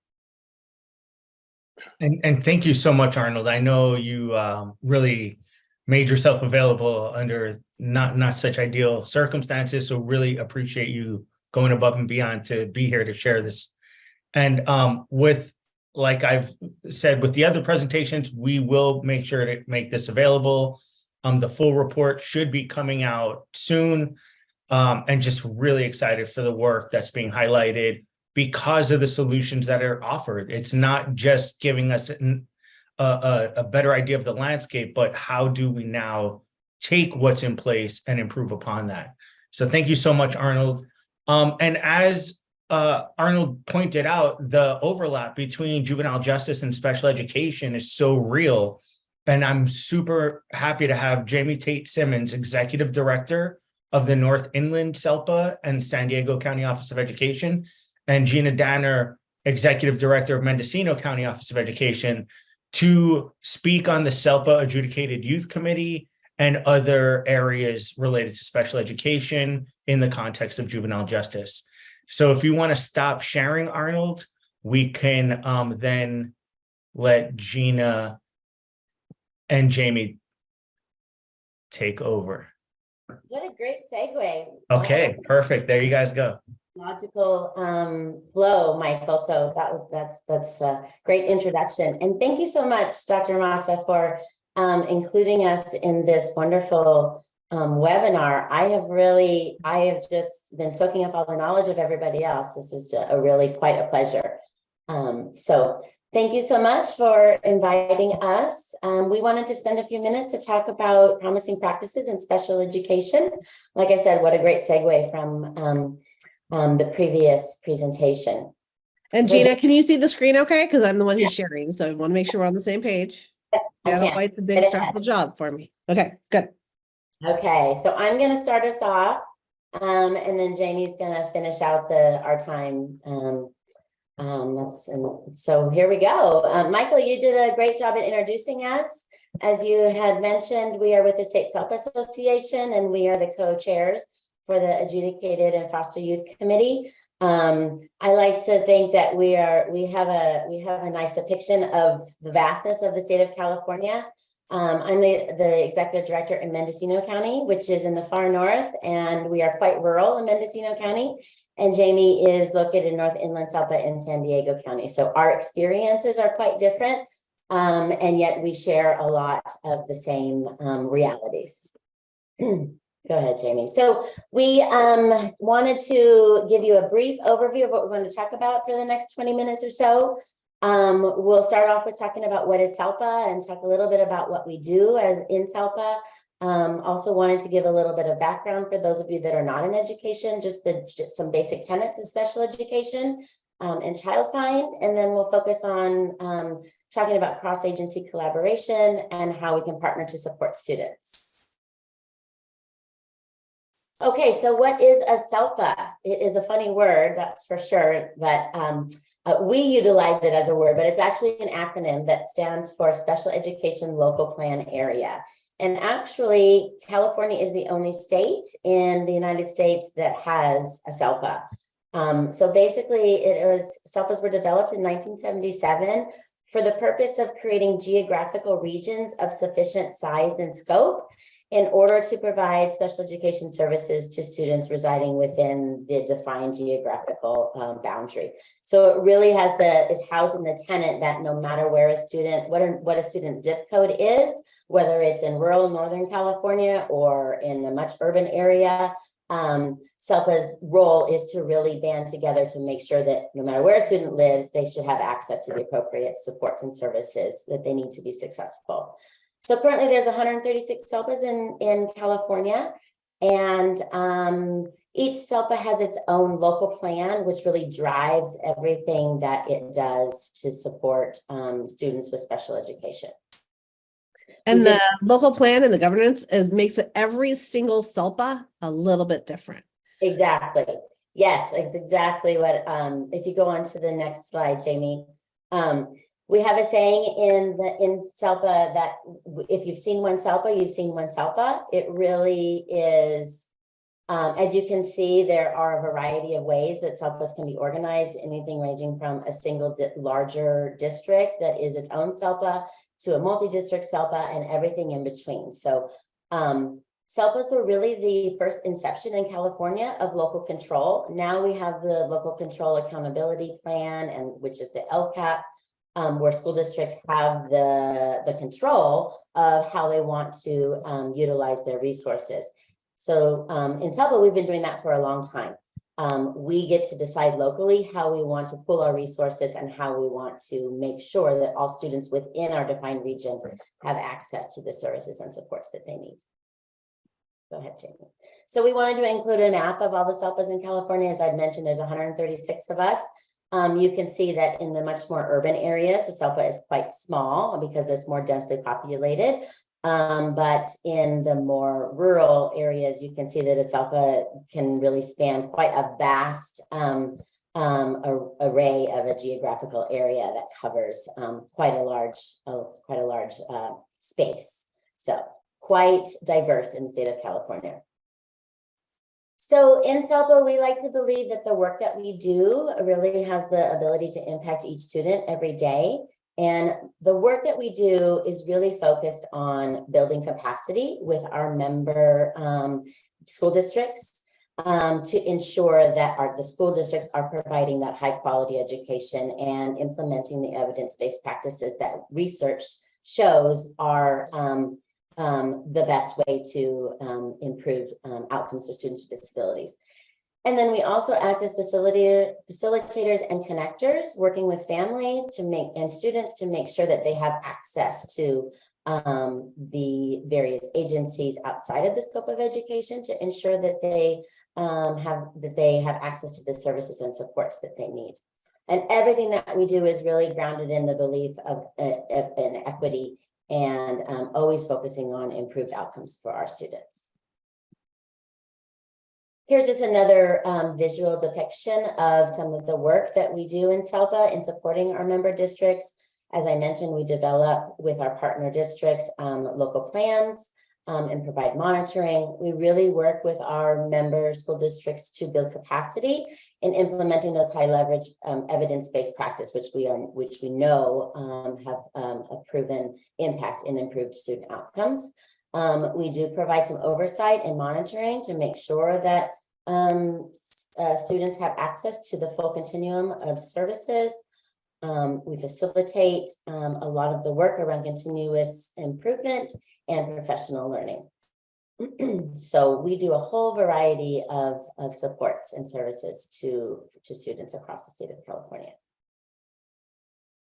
And thank you so much, Arnold. I know you really made yourself available under not such ideal circumstances. So really appreciate you going above and beyond to be here to share this. And with, like I've said with the other presentations, we will make sure to make this available. The full report should be coming out soon. And just really excited for the work that's being highlighted because of the solutions that are offered. It's not just giving us a better idea of the landscape, but how do we now take what's in place and improve upon that? So thank you so much, Arnold. And as Arnold pointed out, the overlap between juvenile justice and special education is so real. And I'm super happy to have Jamie Tate Simmons, Executive Director of the North Inland SELPA and San Diego County Office of Education, and Gina Danner, Executive Director of Mendocino County Office of Education, to speak on the SELPA Adjudicated Youth Committee and other areas related to special education in the context of juvenile justice. So if you want to stop sharing, Arnold, we can then let Gina and Jamie take over. What a great segue. Okay, perfect. There you guys go. Logical flow, Michael. So that's a great introduction. And thank you so much, Dr. Massa, for including us in this wonderful webinar. I have just been soaking up all the knowledge of everybody else. This is really quite a pleasure. So thank you so much for inviting us. We wanted to spend a few minutes to talk about promising practices in special education. Like I said, what a great segue from the previous presentation. And Gina, can you see the screen okay? Because I'm the one who's sharing, so I want to make sure we're on the same page. Yeah, that's why it's a big stressful job for me. Okay, good. Okay, so I'm going to start us off, and then Jamie's going to finish out our time. So here we go. Michael, you did a great job at introducing us. As you had mentioned, we are with the State SELPA Association, and we are the co-chairs for the Adjudicated and Foster Youth Committee. I like to think that we have a nice depiction of the vastness of the state of California. I'm the executive director in Mendocino County, which is in the far north, and we are quite rural in Mendocino County. And Jamie is located in North Inland SELPA in San Diego County. So our experiences are quite different, and yet we share a lot of the same realities. Go ahead, Jamie. So we wanted to give you a brief overview of what we're going to talk about for the next 20 minutes or so. We'll start off with talking about what is SELPA and talk a little bit about what we do as in SELPA. Also wanted to give a little bit of background for those of you that are not in education, just some basic tenets of special education and child find. And then we'll focus on talking about cross-agency collaboration and how we can partner to support students. Okay, so what is a SELPA? It is a funny word, that's for sure, but we utilize it as a word, but it's actually an acronym that stands for Special Education Local Plan Area. And actually, California is the only state in the United States that has a SELPA. So basically, SELPAs were developed in 1977 for the purpose of creating geographical regions of sufficient size and scope in order to provide special education services to students residing within the defined geographical boundary. So it really is housed in the tenet that no matter where a student, what a student's zip code is, whether it's in rural Northern California or in a much urban area, SELPA's role is to really band together to make sure that no matter where a student lives, they should have access to the appropriate supports and services that they need to be successful. So currently there's 136 SELPAs in California, and each SELPA has its own local plan, which really drives everything that it does to support students with special education. And the local plan and the governance makes it every single SELPA a little bit different. Exactly. Yes, it's exactly what, if you go on to the next slide, Jamie, we have a saying in SELPA that if you've seen one SELPA, you've seen one SELPA. It really is, as you can see, there are a variety of ways that SELPAs can be organized, anything ranging from a single larger district that is its own SELPA to a multi-district SELPA and everything in between. So SELPAs were really the first inception in California of local control. Now we have the local control accountability plan, and which is the LCAP, where school districts have the control of how they want to utilize their resources. So in SELPA, we've been doing that for a long time. We get to decide locally how we want to pool our resources and how we want to make sure that all students within our defined region have access to the services and supports that they need. Go ahead, Jamie. So we wanted to include a map of all the SELPAs in California. As I'd mentioned, there's 136 of us. You can see that in the much more urban areas, the SELPA is quite small because it's more densely populated. But in the more rural areas, you can see that a SELPA can really span quite a vast array of a geographical area that covers quite a large space. So quite diverse in the state of California. So in SELPA, we like to believe that the work that we do really has the ability to impact each student every day. And the work that we do is really focused on building capacity with our member school districts to ensure that the school districts are providing that high quality education and implementing the evidence-based practices that research shows are the best way to improve outcomes for students with disabilities. And then we also act as facilitators and connectors, working with families and students to make sure that they have access to the various agencies outside of the scope of education to ensure that they have access to the services and supports that they need. And everything that we do is really grounded in the belief of an equity and always focusing on improved outcomes for our students. Here's just another visual depiction of some of the work that we do in SELPA in supporting our member districts. As I mentioned, we develop with our partner districts local plans and provide monitoring. We really work with our member school districts to build capacity in implementing those high leverage evidence-based practice, which we know have a proven impact in improved student outcomes. We do provide some oversight and monitoring to make sure that students have access to the full continuum of services. We facilitate a lot of the work around continuous improvement and professional learning. So we do a whole variety of supports and services to students across the state of California.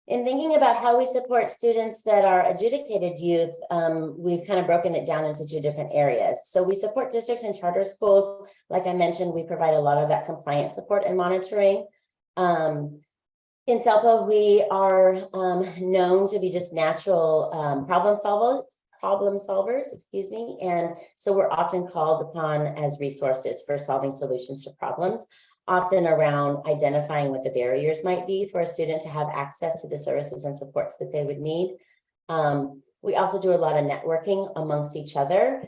In thinking about how we support students that are adjudicated youth, we've kind of broken it down into two different areas. So we support districts and charter schools. Like I mentioned, we provide a lot of that compliance support and monitoring. In SELPA, we are known to be just natural problem solvers, excuse me. And so we're often called upon as resources for solving solutions to problems, often around identifying what the barriers might be for a student to have access to the services and supports that they would need. We also do a lot of networking amongst each other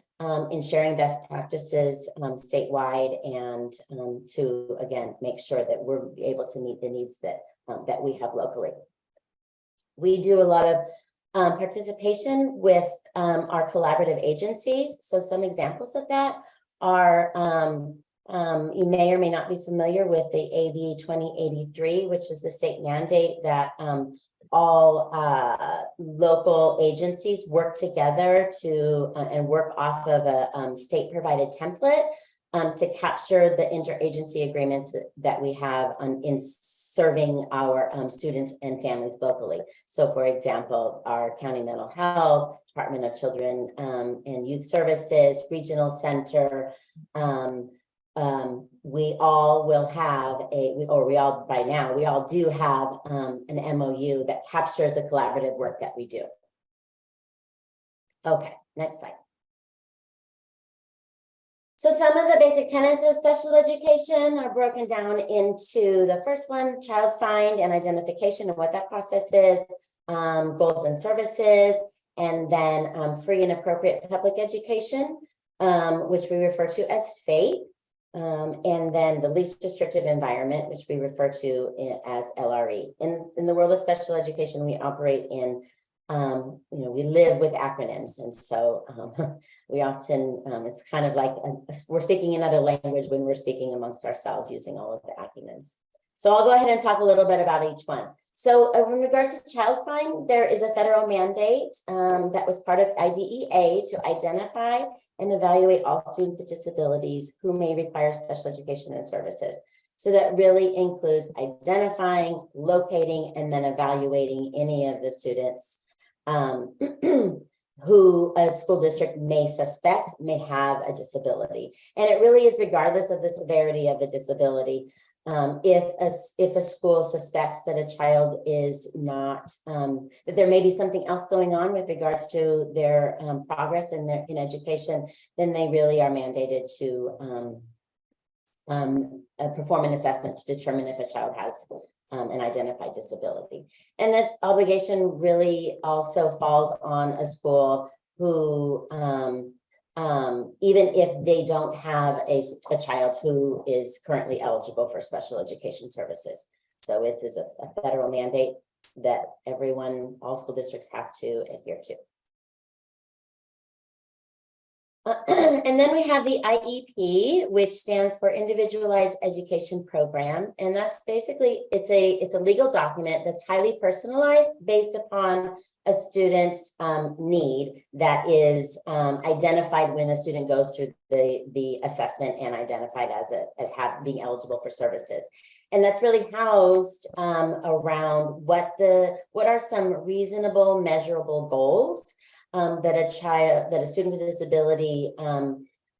in sharing best practices statewide, and to, again, make sure that we're able to meet the needs that we have locally. We do a lot of participation with our collaborative agencies. So some examples of that are, you may or may not be familiar with the AB 2083, which is the state mandate that all local agencies work together to and work off of a state provided template to capture the interagency agreements that we have in serving our students and families locally. So for example, our county mental health, Department of Children and Youth Services, Regional Center, we all will have we all do have an MOU that captures the collaborative work that we do. Okay, next slide. So some of the basic tenets of special education are broken down into the first one, child find and identification, and what that process is, goals and services, and then free and appropriate public education, which we refer to as FAPE, and then the least restrictive environment, which we refer to as LRE. In the world of special education, we operate in we live with acronyms, and so we often it's kind of like we're speaking another language when we're speaking amongst ourselves using all of the acronyms. So I'll go ahead and talk a little bit about each one. So in regards to child find, there is a federal mandate that was part of IDEA to identify and evaluate all students with disabilities who may require special education and services. So that really includes identifying, locating, and then evaluating any of the students who a school district may suspect may have a disability. And it really is regardless of the severity of the disability. If a school suspects that a child is not, that there may be something else going on with regards to their progress in education, then they really are mandated to perform an assessment to determine if a child has an identified disability. And this obligation really also falls on a school who, even if they don't have a child who is currently eligible for special education services. So it is a federal mandate that all school districts have to adhere to. And then we have the IEP, which stands for Individualized Education Program. And that's basically, it's a legal document that's highly personalized based upon a student's need that is identified when a student goes through the assessment and identified as being eligible for services. And that's really housed around what are some reasonable measurable goals that a student with a disability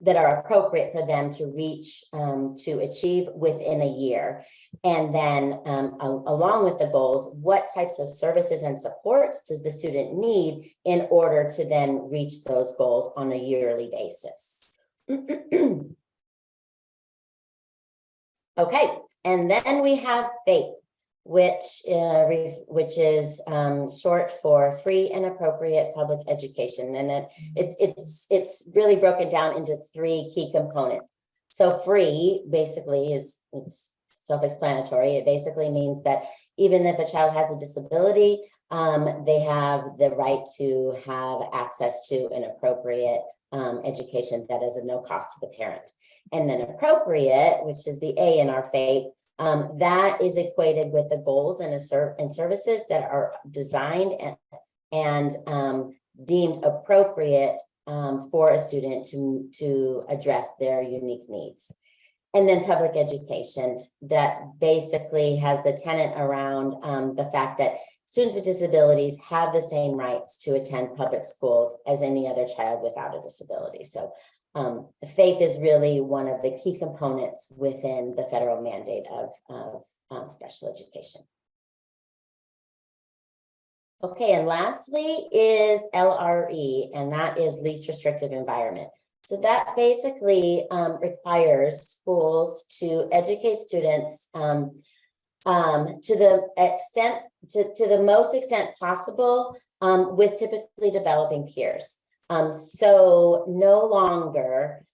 that are appropriate for them to reach, to achieve within a year. And then along with the goals, what types of services and supports does the student need in order to then reach those goals on a yearly basis? Okay, and then we have FAPE, which is short for free and appropriate public education, and it's really broken down into three key components. So free basically it's self-explanatory. It basically means that even if a child has a disability, they have the right to have access to an appropriate education that is of no cost to the parent. And then appropriate, which is the A in our FAPE, that is equated with the goals and services that are designed and deemed appropriate for a student to address their unique needs. And then public education, that basically has the tenet around the fact that students with disabilities have the same rights to attend public schools as any other child without a disability. So FAPE is really one of the key components within the federal mandate of special education. Okay, and lastly is LRE, and that is least restrictive environment. So that basically requires schools to educate students to the most extent possible with typically developing peers. So no longer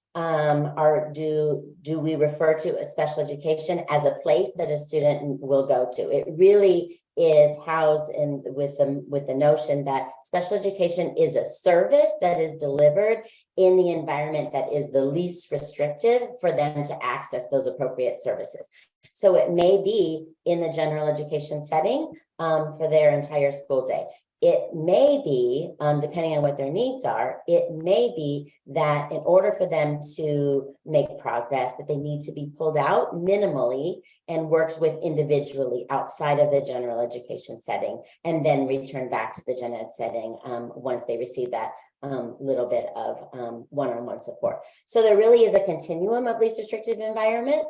do we refer to a special education as a place that a student will go to. It really is housed in with the notion that special education is a service that is delivered in the environment that is the least restrictive for them to access those appropriate services. So it may be in the general education setting for their entire school day. It may be, depending on what their needs are, it may be that in order for them to make progress, that they need to be pulled out minimally and worked with individually outside of the general education setting, and then return back to the gen ed setting once they receive that little bit of one-on-one support. So there really is a continuum of least restrictive environment.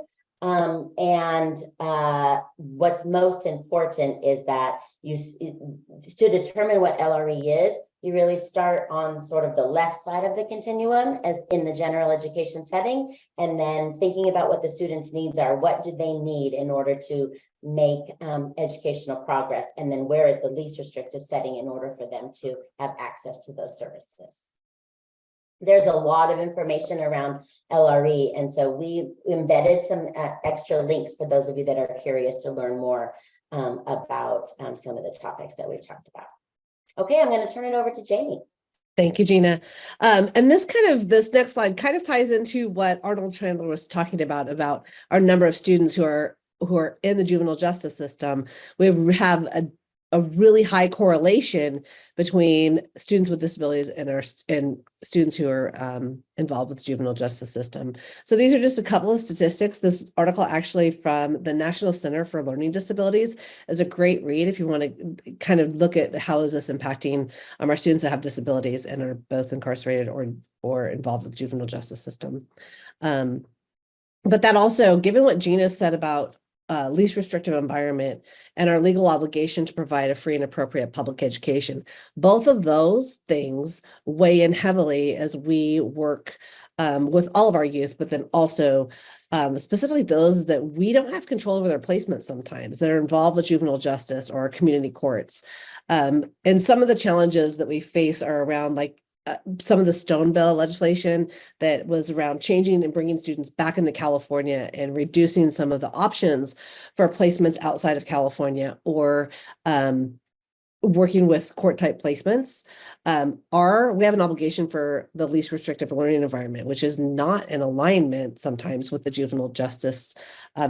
What's most important is that to determine what LRE is, you really start on sort of the left side of the continuum as in the general education setting, and then thinking about what the students' needs are. What do they need in order to make educational progress? And then where is the least restrictive setting in order for them to have access to those services? There's a lot of information around LRE, and so we embedded some extra links for those of you that are curious to learn more about some of the topics that we've talked about. Okay, I'm going to turn it over to Jamie. Thank you, Gina. And this next slide kind of ties into what Arnold Chandler was talking about our number of students who are in the juvenile justice system. We have a really high correlation between students with disabilities and students who are involved with the juvenile justice system. So these are just a couple of statistics. This article actually from the National Center for Learning Disabilities is a great read if you want to kind of look at how is this impacting our students that have disabilities and are both incarcerated or involved with the juvenile justice system. But that also, given what Gina said about least restrictive environment and our legal obligation to provide a free and appropriate public education. Both of those things weigh in heavily as we work with all of our youth, but then also specifically those that we don't have control over their placement sometimes that are involved with juvenile justice or community courts. And some of the challenges that we face are around like some of the Stone Bill legislation that was around changing and bringing students back into California and reducing some of the options for placements outside of California or working with court type placements. We have an obligation for the least restrictive learning environment, which is not in alignment sometimes with the juvenile justice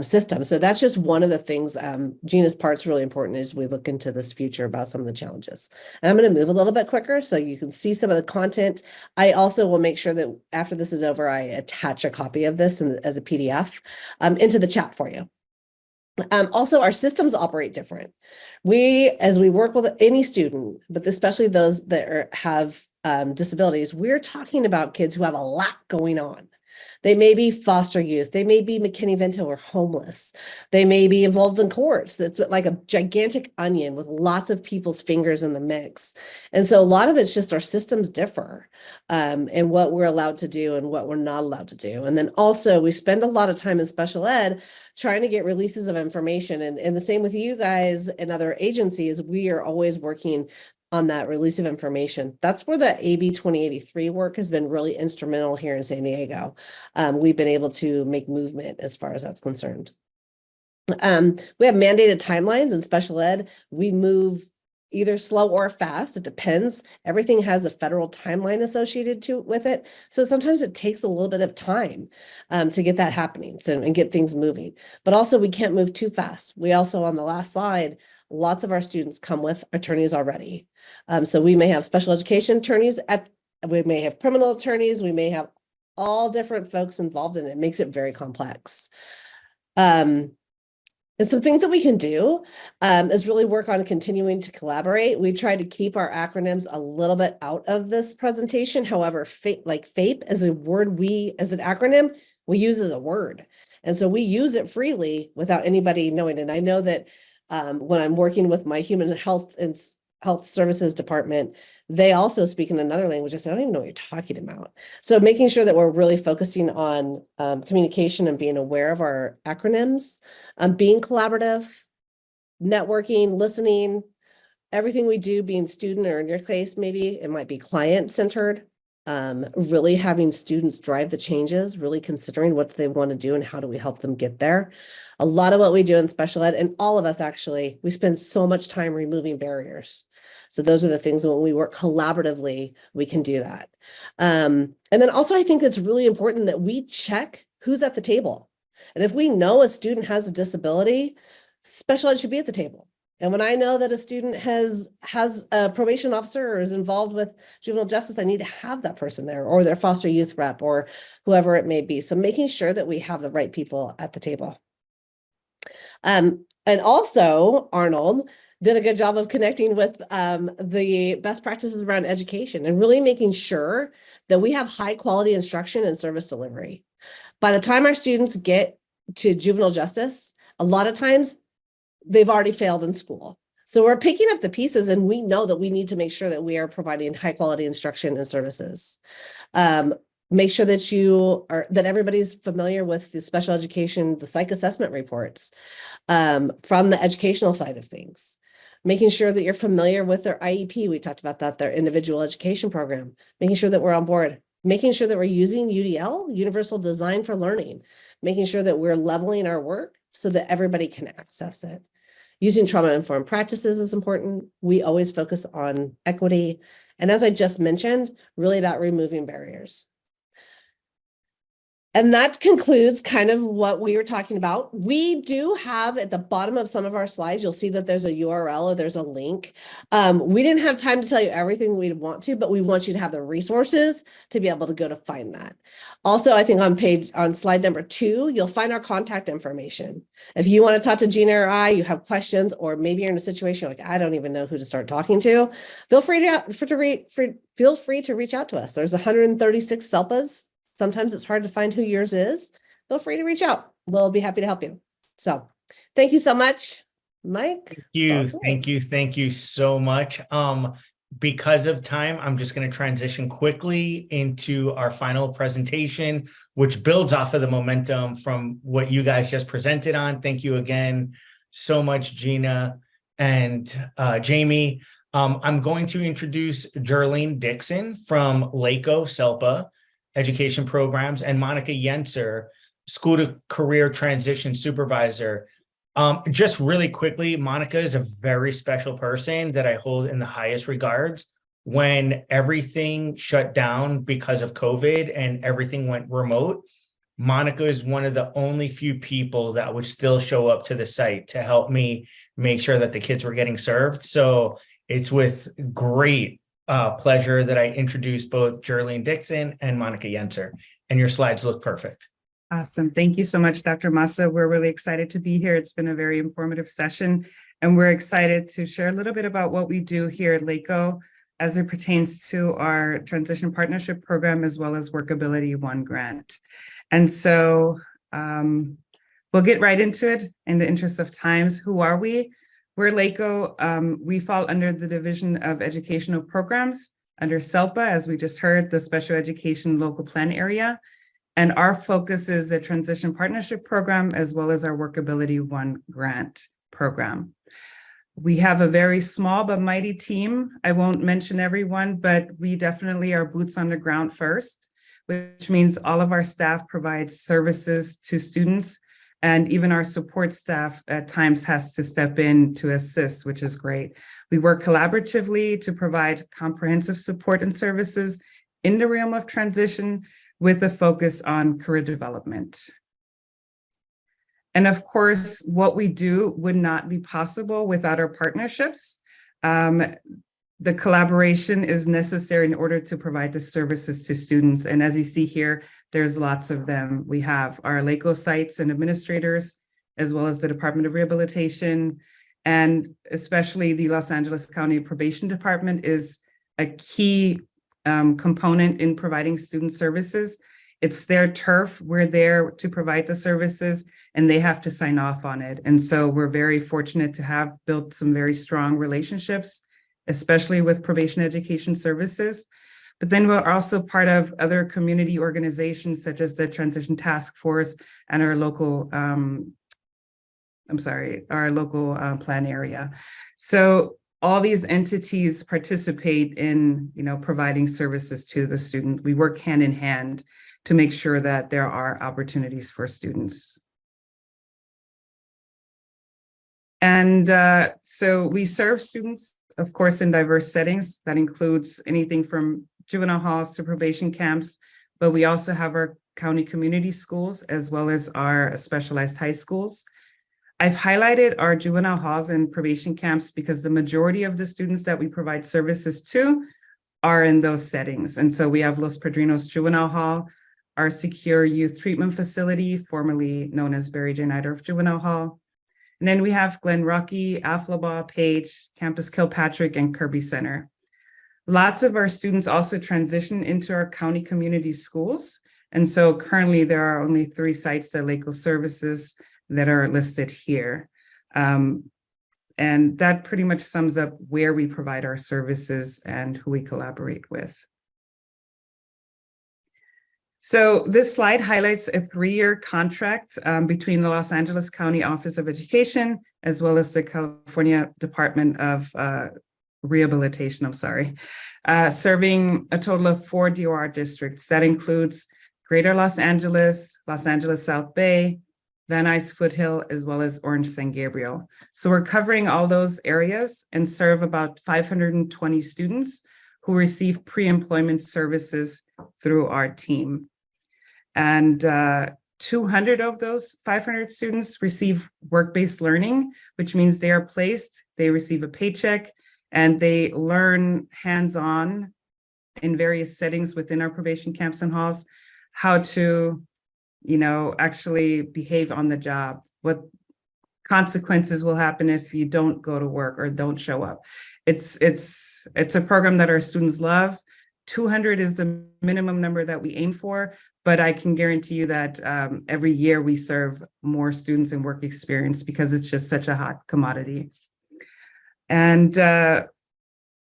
system. So that's just one of the things. Gina's part's really important as we look into this future about some of the challenges. And I'm going to move a little bit quicker so you can see some of the content. I also will make sure that after this is over, I attach a copy of this as a PDF into the chat for you. Also, our systems operate different. As we work with any student, but especially those that have disabilities, we're talking about kids who have a lot going on. They may be foster youth. They may be McKinney-Vento or homeless. They may be involved in courts. That's like a gigantic onion with lots of people's fingers in the mix. And so a lot of it's just our systems differ and what we're allowed to do and what we're not allowed to do. And then also we spend a lot of time in special ed trying to get releases of information. And the same with you guys and other agencies, we are always working on that release of information. That's where the AB 2083 work has been really instrumental here in San Diego. We've been able to make movement as far as that's concerned. We have mandated timelines in special ed. We move either slow or fast. It depends. Everything has a federal timeline associated with it. So sometimes it takes a little bit of time to get that happening and get things moving. But also we can't move too fast. We also, on the last slide, lots of our students come with attorneys already. So we may have special education attorneys, we may have criminal attorneys, we may have all different folks involved in it. It makes it very complex. And some things that we can do is really work on continuing to collaborate. We try to keep our acronyms a little bit out of this presentation. However, FAPE as a word, as an acronym, we use as a word. And so we use it freely without anybody knowing. And I know that when I'm working with my human health and health services department, they also speak in another language. I said, I don't even know what you're talking about. So making sure that we're really focusing on communication and being aware of our acronyms, being collaborative, networking, listening, everything we do being student, or in your case, maybe it might be client centered. Really having students drive the changes, really considering what they want to do and how do we help them get there. A lot of what we do in special ed, and all of us actually, we spend so much time removing barriers. So those are the things when we work collaboratively, we can do that. And then also, I think it's really important that we check who's at the table. And if we know a student has a disability, special ed should be at the table. And when I know that a student has a probation officer or is involved with juvenile justice, I need to have that person there, or their foster youth rep, or whoever it may be. So making sure that we have the right people at the table. And also, Arnold did a good job of connecting with the best practices around education and really making sure that we have high quality instruction and service delivery. By the time our students get to juvenile justice, a lot of times they've already failed in school. So we're picking up the pieces, and we know that we need to make sure that we are providing high quality instruction and services. Make sure that everybody's familiar with the special education, the psych assessment reports from the educational side of things. Making sure that you're familiar with their IEP. We talked about that, their individual education program, making sure that we're on board, making sure that we're using UDL, Universal Design for Learning, making sure that we're leveling our work so that everybody can access it. Using trauma-informed practices is important. We always focus on equity. And as I just mentioned, really about removing barriers. And that concludes kind of what we were talking about. We do have at the bottom of some of our slides, you'll see that there's a URL or there's a link. We didn't have time to tell you everything we'd want to, but we want you to have the resources to be able to go to find that. Also, I think on slide number 2, you'll find our contact information. If you want to talk to Gina or I, you have questions, or maybe you're in a situation like, I don't even know who to start talking to, feel free to reach out to us. There's 136 SELPAs. Sometimes it's hard to find who yours is. Feel free to reach out. We'll be happy to help you. So thank you so much, Mike. Thank you so much. Because of time, I'm just going to transition quickly into our final presentation, which builds off of the momentum from what you guys just presented on. Thank you again so much, Gina and Jamie. I'm going to introduce Jerlene Dixon from LACO SELPA Education Programs, and Monica Yenser, School to Career Transition Supervisor. Just really quickly, Monica is a very special person that I hold in the highest regards. When everything shut down because of COVID and everything went remote, Monica is one of the only few people that would still show up to the site to help me make sure that the kids were getting served. So it's with great pleasure that I introduce both Jerlene Dixon and Monica Yenser, and your slides look perfect. Awesome. Thank you so much, Dr. Massa. We're really excited to be here. It's been a very informative session, and we're excited to share a little bit about what we do here at LACO as it pertains to our Transition Partnership Program, as well as Workability One grant. And so we'll get right into it in the interest of times. Who are we? We're LACO. We fall under the Division of Educational Programs under SELPA, as we just heard, the Special Education Local Plan Area. And our focus is the Transition Partnership Program, as well as our Workability One grant program. We have a very small but mighty team. I won't mention everyone, but we definitely are boots on the ground first, which means all of our staff provides services to students. And even our support staff at times has to step in to assist, which is great. We work collaboratively to provide comprehensive support and services in the realm of transition with a focus on career development. And of course, what we do would not be possible without our partnerships. The collaboration is necessary in order to provide the services to students. And as you see here, there's lots of them. We have our LACO sites and administrators, as well as the Department of Rehabilitation, and especially the Los Angeles County Probation Department is a key component in providing student services. It's their turf. We're there to provide the services, and they have to sign off on it. And so we're very fortunate to have built some very strong relationships, especially with probation education services. But then we're also part of other community organizations such as the Transition Task Force and our local, plan area. So all these entities participate in, providing services to the student. We work hand in hand to make sure that there are opportunities for students. And so we serve students, of course, in diverse settings. That includes anything from juvenile halls to probation camps, but we also have our county community schools as well as our specialized high schools. I've highlighted our juvenile halls and probation camps because the majority of the students that we provide services to are in those settings. And so we have Los Padrinos Juvenile Hall, our secure youth treatment facility, formerly known as Barry J. Neidorff Juvenile Hall. And then we have Glen Rocky, Aflabaugh, Page, Campus Kilpatrick, and Kirby Center. Lots of our students also transition into our county community schools. And so currently there are only 3 sites that LACO services that are listed here. And that pretty much sums up where we provide our services and who we collaborate with. So this slide highlights a 3-year contract between the Los Angeles County Office of Education, as well as the California Department of Rehabilitation, serving a total of 4 DOR districts. That includes Greater Los Angeles South Bay, Van Nuys Foothill, as well as Orange San Gabriel. So we're covering all those areas and serve about 520 students who receive pre-employment services through our team. And 200 of those 500 students receive work-based learning, which means they are placed, they receive a paycheck, and they learn hands-on in various settings within our probation camps and halls how to actually behave on the job, what consequences will happen if you don't go to work or don't show up. It's a program that our students love. 200 is the minimum number that we aim for, but I can guarantee you that every year we serve more students in work experience because it's just such a hot commodity. And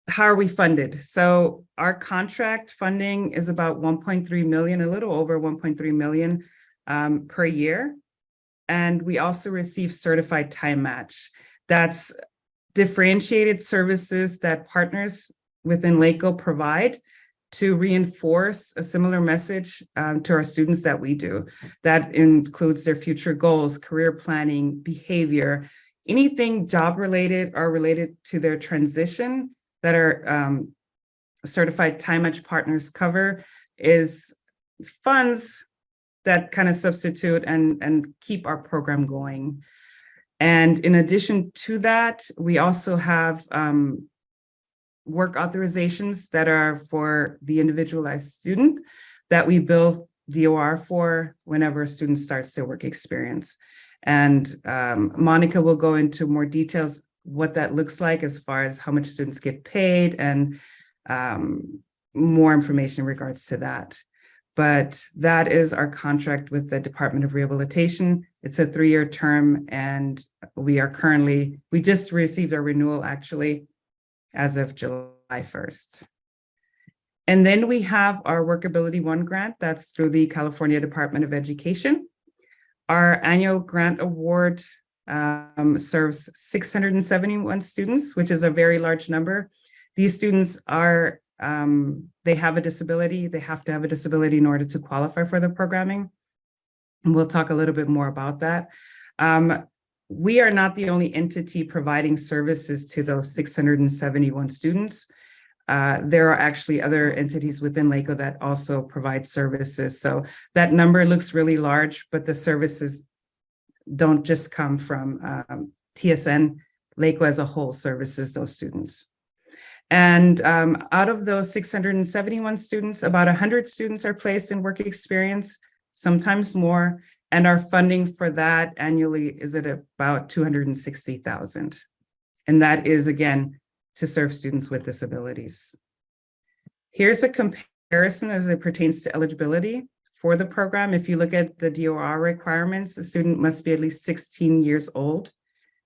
how are we funded? So our contract funding is about 1.3 million, a little over 1.3 million per year. And we also receive certified time match. That's differentiated services that partners within LACO provide to reinforce a similar message to our students that we do. That includes their future goals, career planning, behavior, anything job related or related to their transition that our certified time match partners cover is funds that kind of substitute and keep our program going. And in addition to that, we also have work authorizations that are for the individualized student that we bill DOR for whenever a student starts their work experience. And Monica will go into more details what that looks like as far as how much students get paid and more information in regards to that. But that is our contract with the Department of Rehabilitation. It's a 3-year term, and we just received our renewal actually as of July 1st. And then we have our Workability One grant that's through the California Department of Education. Our annual grant award serves 671 students, which is a very large number. These students are, they have a disability. They have to have a disability in order to qualify for the programming. And we'll talk a little bit more about that. We are not the only entity providing services to those 671 students. There are actually other entities within LACO that also provide services. So that number looks really large, but the services don't just come from TSN. LACO as a whole services those students. And out of those 671 students, about 100 students are placed in work experience, sometimes more. And our funding for that annually is at about $260,000. And that is, again, to serve students with disabilities. Here's a comparison as it pertains to eligibility for the program. If you look at the DOR requirements, a student must be at least 16 years old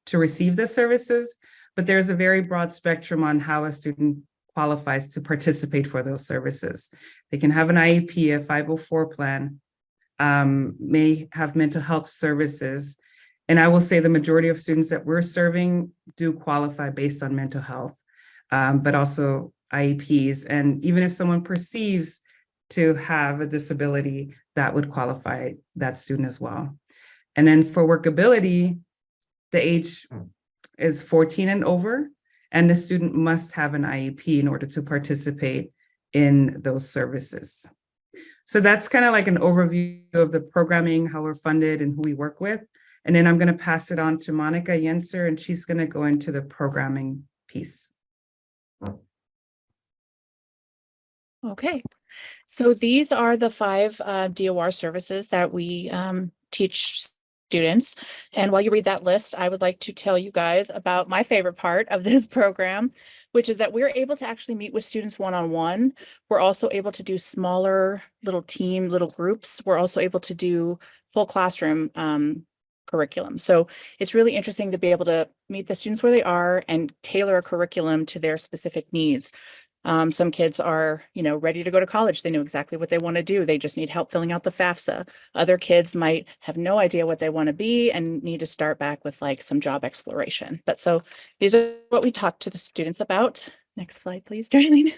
to receive the services, but there's a very broad spectrum on how a student qualifies to participate for those services. They can have an IEP, a 504 plan, may have mental health services, And I will say the majority of students that we're serving do qualify based on mental health, but also IEPs. And even if someone perceives to have a disability, that would qualify that student as well. And then for workability, the age is 14 and over, and the student must have an IEP in order to participate in those services. So that's kind of like an overview of the programming, how we're funded and who we work with. And then I'm going to pass it on to Monica Yenser, and she's going to go into the programming piece. Okay, so these are the 5 DOR services that we teach students. And while you read that list, I would like to tell you guys about my favorite part of this program, which is that we're able to actually meet with students one-on-one. We're also able to do smaller little groups. We're also able to do full classroom curriculum. So it's really interesting to be able to meet the students where they are and tailor a curriculum to their specific needs. Some kids are, ready to go to college. They know exactly what they want to do. They just need help filling out the FAFSA. Other kids might have no idea what they want to be and need to start back with like some job exploration. But so these are what we talk to the students about. Next slide, please, Darlene.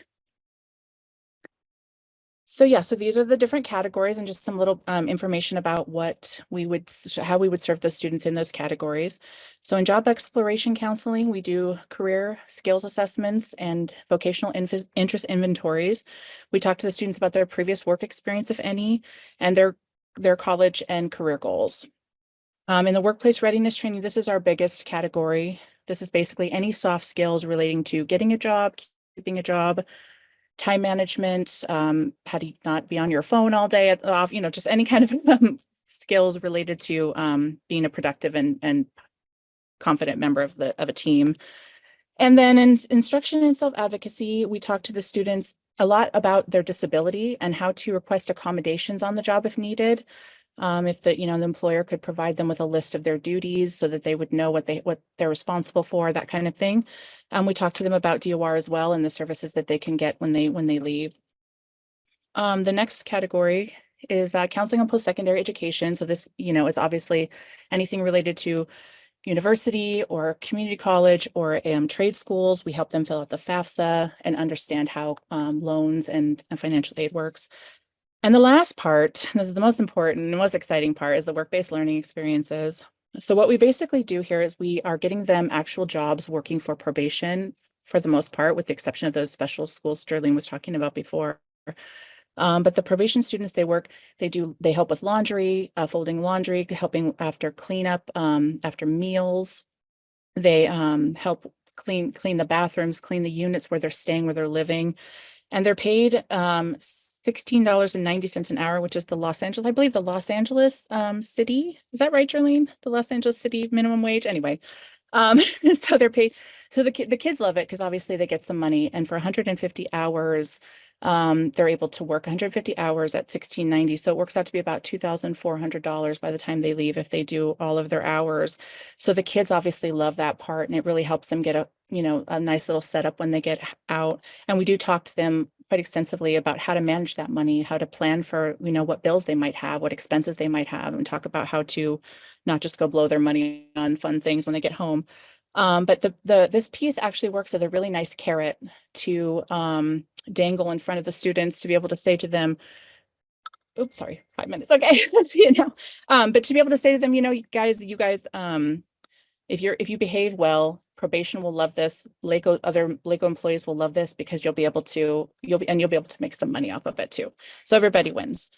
So yeah, so these are the different categories and just some little information about how we would serve those students in those categories. So in job exploration counseling, we do career skills assessments and vocational interest inventories. We talk to the students about their previous work experience, if any, and their college and career goals. In the workplace readiness training, this is our biggest category. This is basically any soft skills relating to getting a job, keeping a job, time management, how to not be on your phone all day off, just any kind of skills related to being a productive and confident member of a team. And then in instruction and self-advocacy, we talk to the students a lot about their disability and how to request accommodations on the job if needed. If the employer could provide them with a list of their duties so that they would know what they're responsible for, that kind of thing. We talk to them about DOR as well and the services that they can get when they leave. The next category is counseling on post-secondary education. So this, is obviously anything related to university or community college or trade schools. We help them fill out the FAFSA and understand how loans and financial aid works. And the last part, this is the most important and most exciting part, is the work-based learning experiences. So what we basically do here is we are getting them actual jobs working for probation for the most part, with the exception of those special schools Darlene was talking about before. But the probation students, they help with laundry, folding laundry, helping after cleanup, after meals. They help clean the bathrooms, clean the units where they're staying, where they're living. And they're paid $16.90 an hour, which is I believe the Los Angeles city. Is that right, Darlene? The Los Angeles city minimum wage. Anyway, so they're paid. So the kids love it because obviously they get some money. And for 150 hours, they're able to work 150 hours at $16.90. So it works out to be about $2,400 by the time they leave if they do all of their hours. So the kids obviously love that part, and it really helps them get a nice little setup when they get out. And we do talk to them quite extensively about how to manage that money, how to plan for, what bills they might have, what expenses they might have, and talk about how to not just go blow their money on fun things when they get home. But this piece actually works as a really nice carrot to dangle in front of the students to be able to say to them, oops, sorry, 5 minutes. Okay, let's see it now. But to be able to say to them, you guys, if you behave well, probation will love this. Other LACO employees will love this because you'll be able to make some money off of it too. So everybody wins.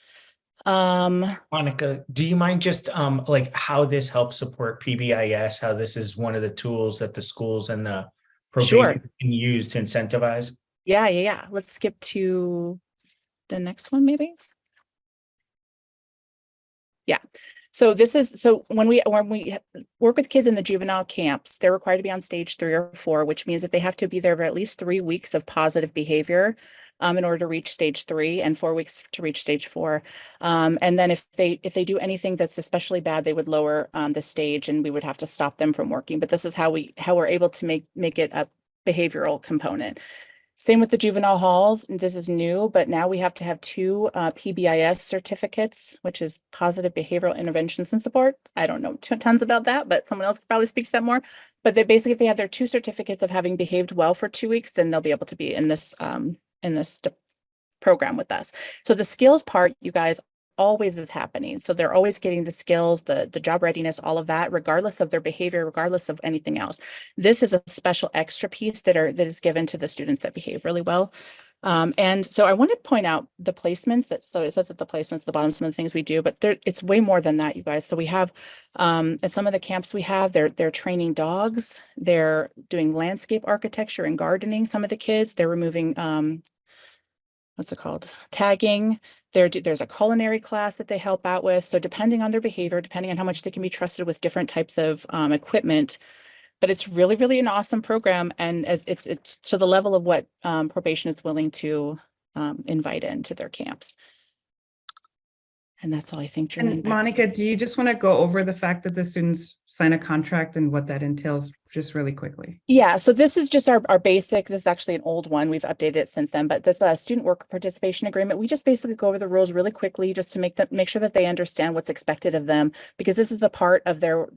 Monica, do you mind just like how this helps support PBIS, how this is one of the tools that the schools and the probation can use to incentivize? Yeah. Let's skip to the next one, maybe. Yeah. So when we work with kids in the juvenile camps, they're required to be on stage 3 or 4, which means that they have to be there for at least 3 weeks of positive behavior in order to reach stage 3, and 4 weeks to reach stage 4. And then if they do anything that's especially bad, they would lower the stage, and we would have to stop them from working. But this is how we're able to make it a behavioral component. Same with the juvenile halls. This is new, but now we have to have 2 PBIS certificates, which is positive behavioral interventions and support. I don't know tons about that, but someone else could probably speak to that more. But they basically, if they have their 2 certificates of having behaved well for 2 weeks, then they'll be able to be in this program with us. So the skills part, you guys, always is happening. So they're always getting the skills, the job readiness, all of that, regardless of their behavior, regardless of anything else. This is a special extra piece that is given to the students that behave really well. And so I want to point out the placements so it says at the placements at the bottom, some of the things we do, but it's way more than that, you guys. So we have, at some of the camps we have, they're training dogs, they're doing landscape architecture and gardening. Some of the kids, they're removing, what's it called? Tagging. There's a culinary class that they help out with. So depending on their behavior, depending on how much they can be trusted with different types of equipment, but it's really, really an awesome program. And as it's to the level of what probation is willing to invite into their camps. And that's all I think. And Monica, do you just want to go over the fact that the students sign a contract and what that entails just really quickly? Yeah, so this is just our basic, this is actually an old one. We've updated it since then, but this student worker participation agreement, we just basically go over the rules really quickly just to make sure that they understand what's expected of them, because this is a part of their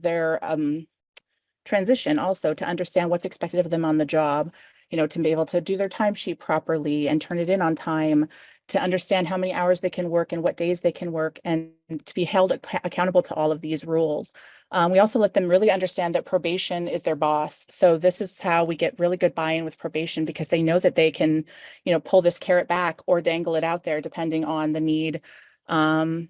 transition also, to understand what's expected of them on the job, you know, to be able to do their timesheet properly and turn it in on time, to understand how many hours they can work and what days they can work, and to be held accountable to all of these rules. We also let them really understand that probation is their boss. So this is how we get really good buy-in with probation, because they know that they can, you know, pull this carrot back or dangle it out there depending on the need. And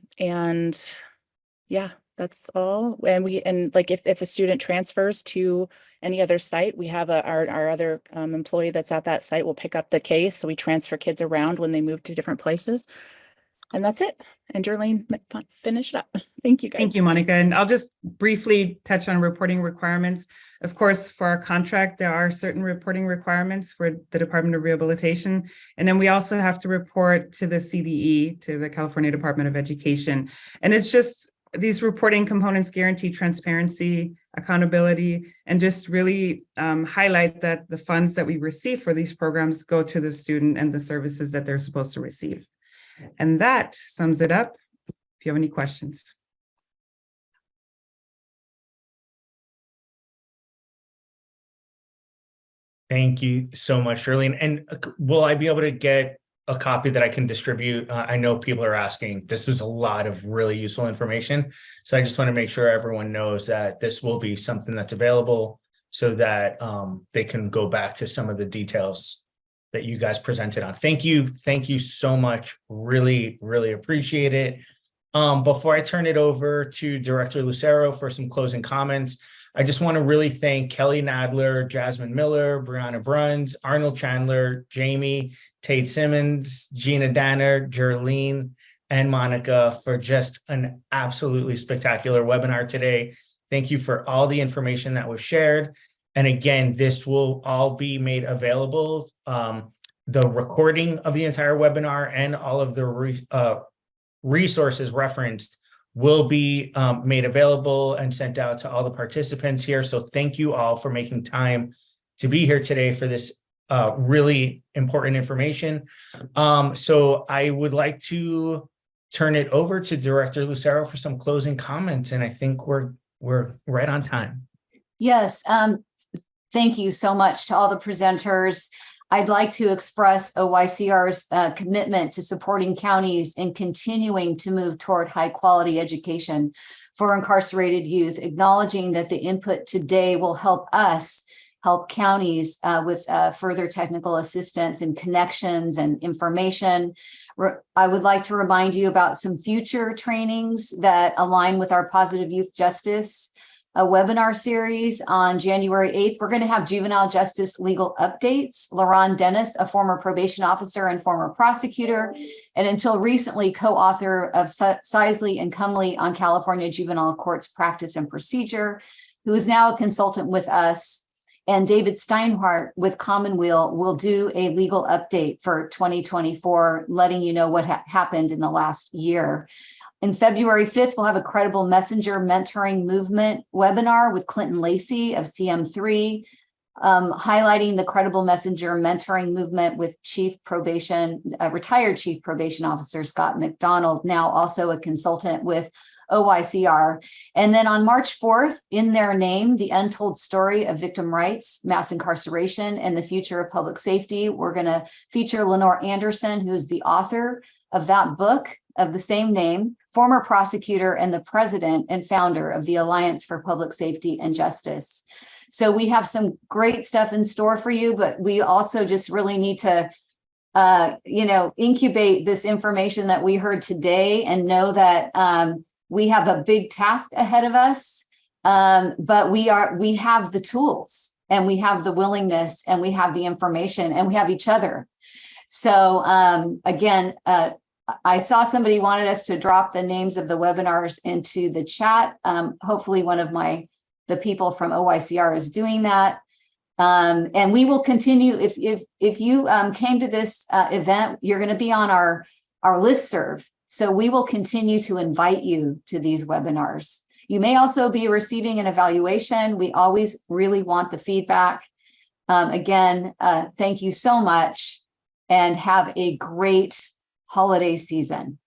yeah, that's all. And like if a student transfers to any other site, we have our other employee that's at that site will pick up the case. So we transfer kids around when they move to different places. And that's it. And Jerlene, finish it up. Thank you, guys. Thank you, Monica. And I'll just briefly touch on reporting requirements. Of course, for our contract, there are certain reporting requirements for the Department of Rehabilitation. And then we also have to report to the CDE, to the California Department of Education. And it's just, these reporting components guarantee transparency, accountability, and just really highlight that the funds that we receive for these programs go to the student and the services that they're supposed to receive. And that sums it up. If you have any questions. Thank you so much, Shirley. And will I be able to get a copy that I can distribute? I know people are asking. This was a lot of really useful information. So I just want to make sure everyone knows that this will be something that's available so that they can go back to some of the details that you guys presented on. Thank you. Thank you so much. Really, really appreciate it. Before I turn it over to Director Lucero for some closing comments, I just want to really thank Kelly Nadler, Jasmine Miller, Brianna Bruns, Arnold Chandler, Jamie, Tate Simmons, Gina Danner, Jerlene, and Monica for just an absolutely spectacular webinar today. Thank you for all the information that was shared. And again, this will all be made available. The recording of the entire webinar and all of the resources referenced will be made available and sent out to all the participants here. So thank you all for making time to be here today for this really important information. So I would like to turn it over to Director Lucero for some closing comments. And I think we're right on time. Yes. Thank you so much to all the presenters. I'd like to express OYCR's commitment to supporting counties and continuing to move toward high quality education for incarcerated youth, acknowledging that the input today will help us help counties with further technical assistance and connections and information. I would like to remind you about some future trainings that align with our Positive Youth Justice a webinar series on January 8th. We're going to have juvenile justice legal updates. LaRon Dennis, a former probation officer and former prosecutor, and until recently co-author of Sisley and Cumley on California juvenile courts practice and procedure, who is now a consultant with us, and David Steinhardt with Commonweal will do a legal update for 2024, letting you know what happened in the last year. In February 5th, we'll have a Credible Messenger Mentoring Movement webinar with Clinton Lacey of CM3. highlighting the credible messenger mentoring movement with retired chief probation officer Scott McDonald, now also a consultant with OYCR. And then on March 4th, in their name, the untold story of victim rights, mass incarceration, and the future of public safety. We're going to feature Lenore Anderson, who's the author of that book of the same name, former prosecutor and the president and founder of the Alliance for Public Safety and Justice. So we have some great stuff in store for you, but we also just really need to incubate this information that we heard today and know that we have a big task ahead of us, but we have the tools and we have the willingness and we have the information and we have each other. So again, I saw somebody wanted us to drop the names of the webinars into the chat. Hopefully one of the people from OYCR is doing that. And we will continue. If you came to this event, you're going to be on our listserv. So we will continue to invite you to these webinars. You may also be receiving an evaluation. We always really want the feedback. Again, thank you so much and have a great holiday season.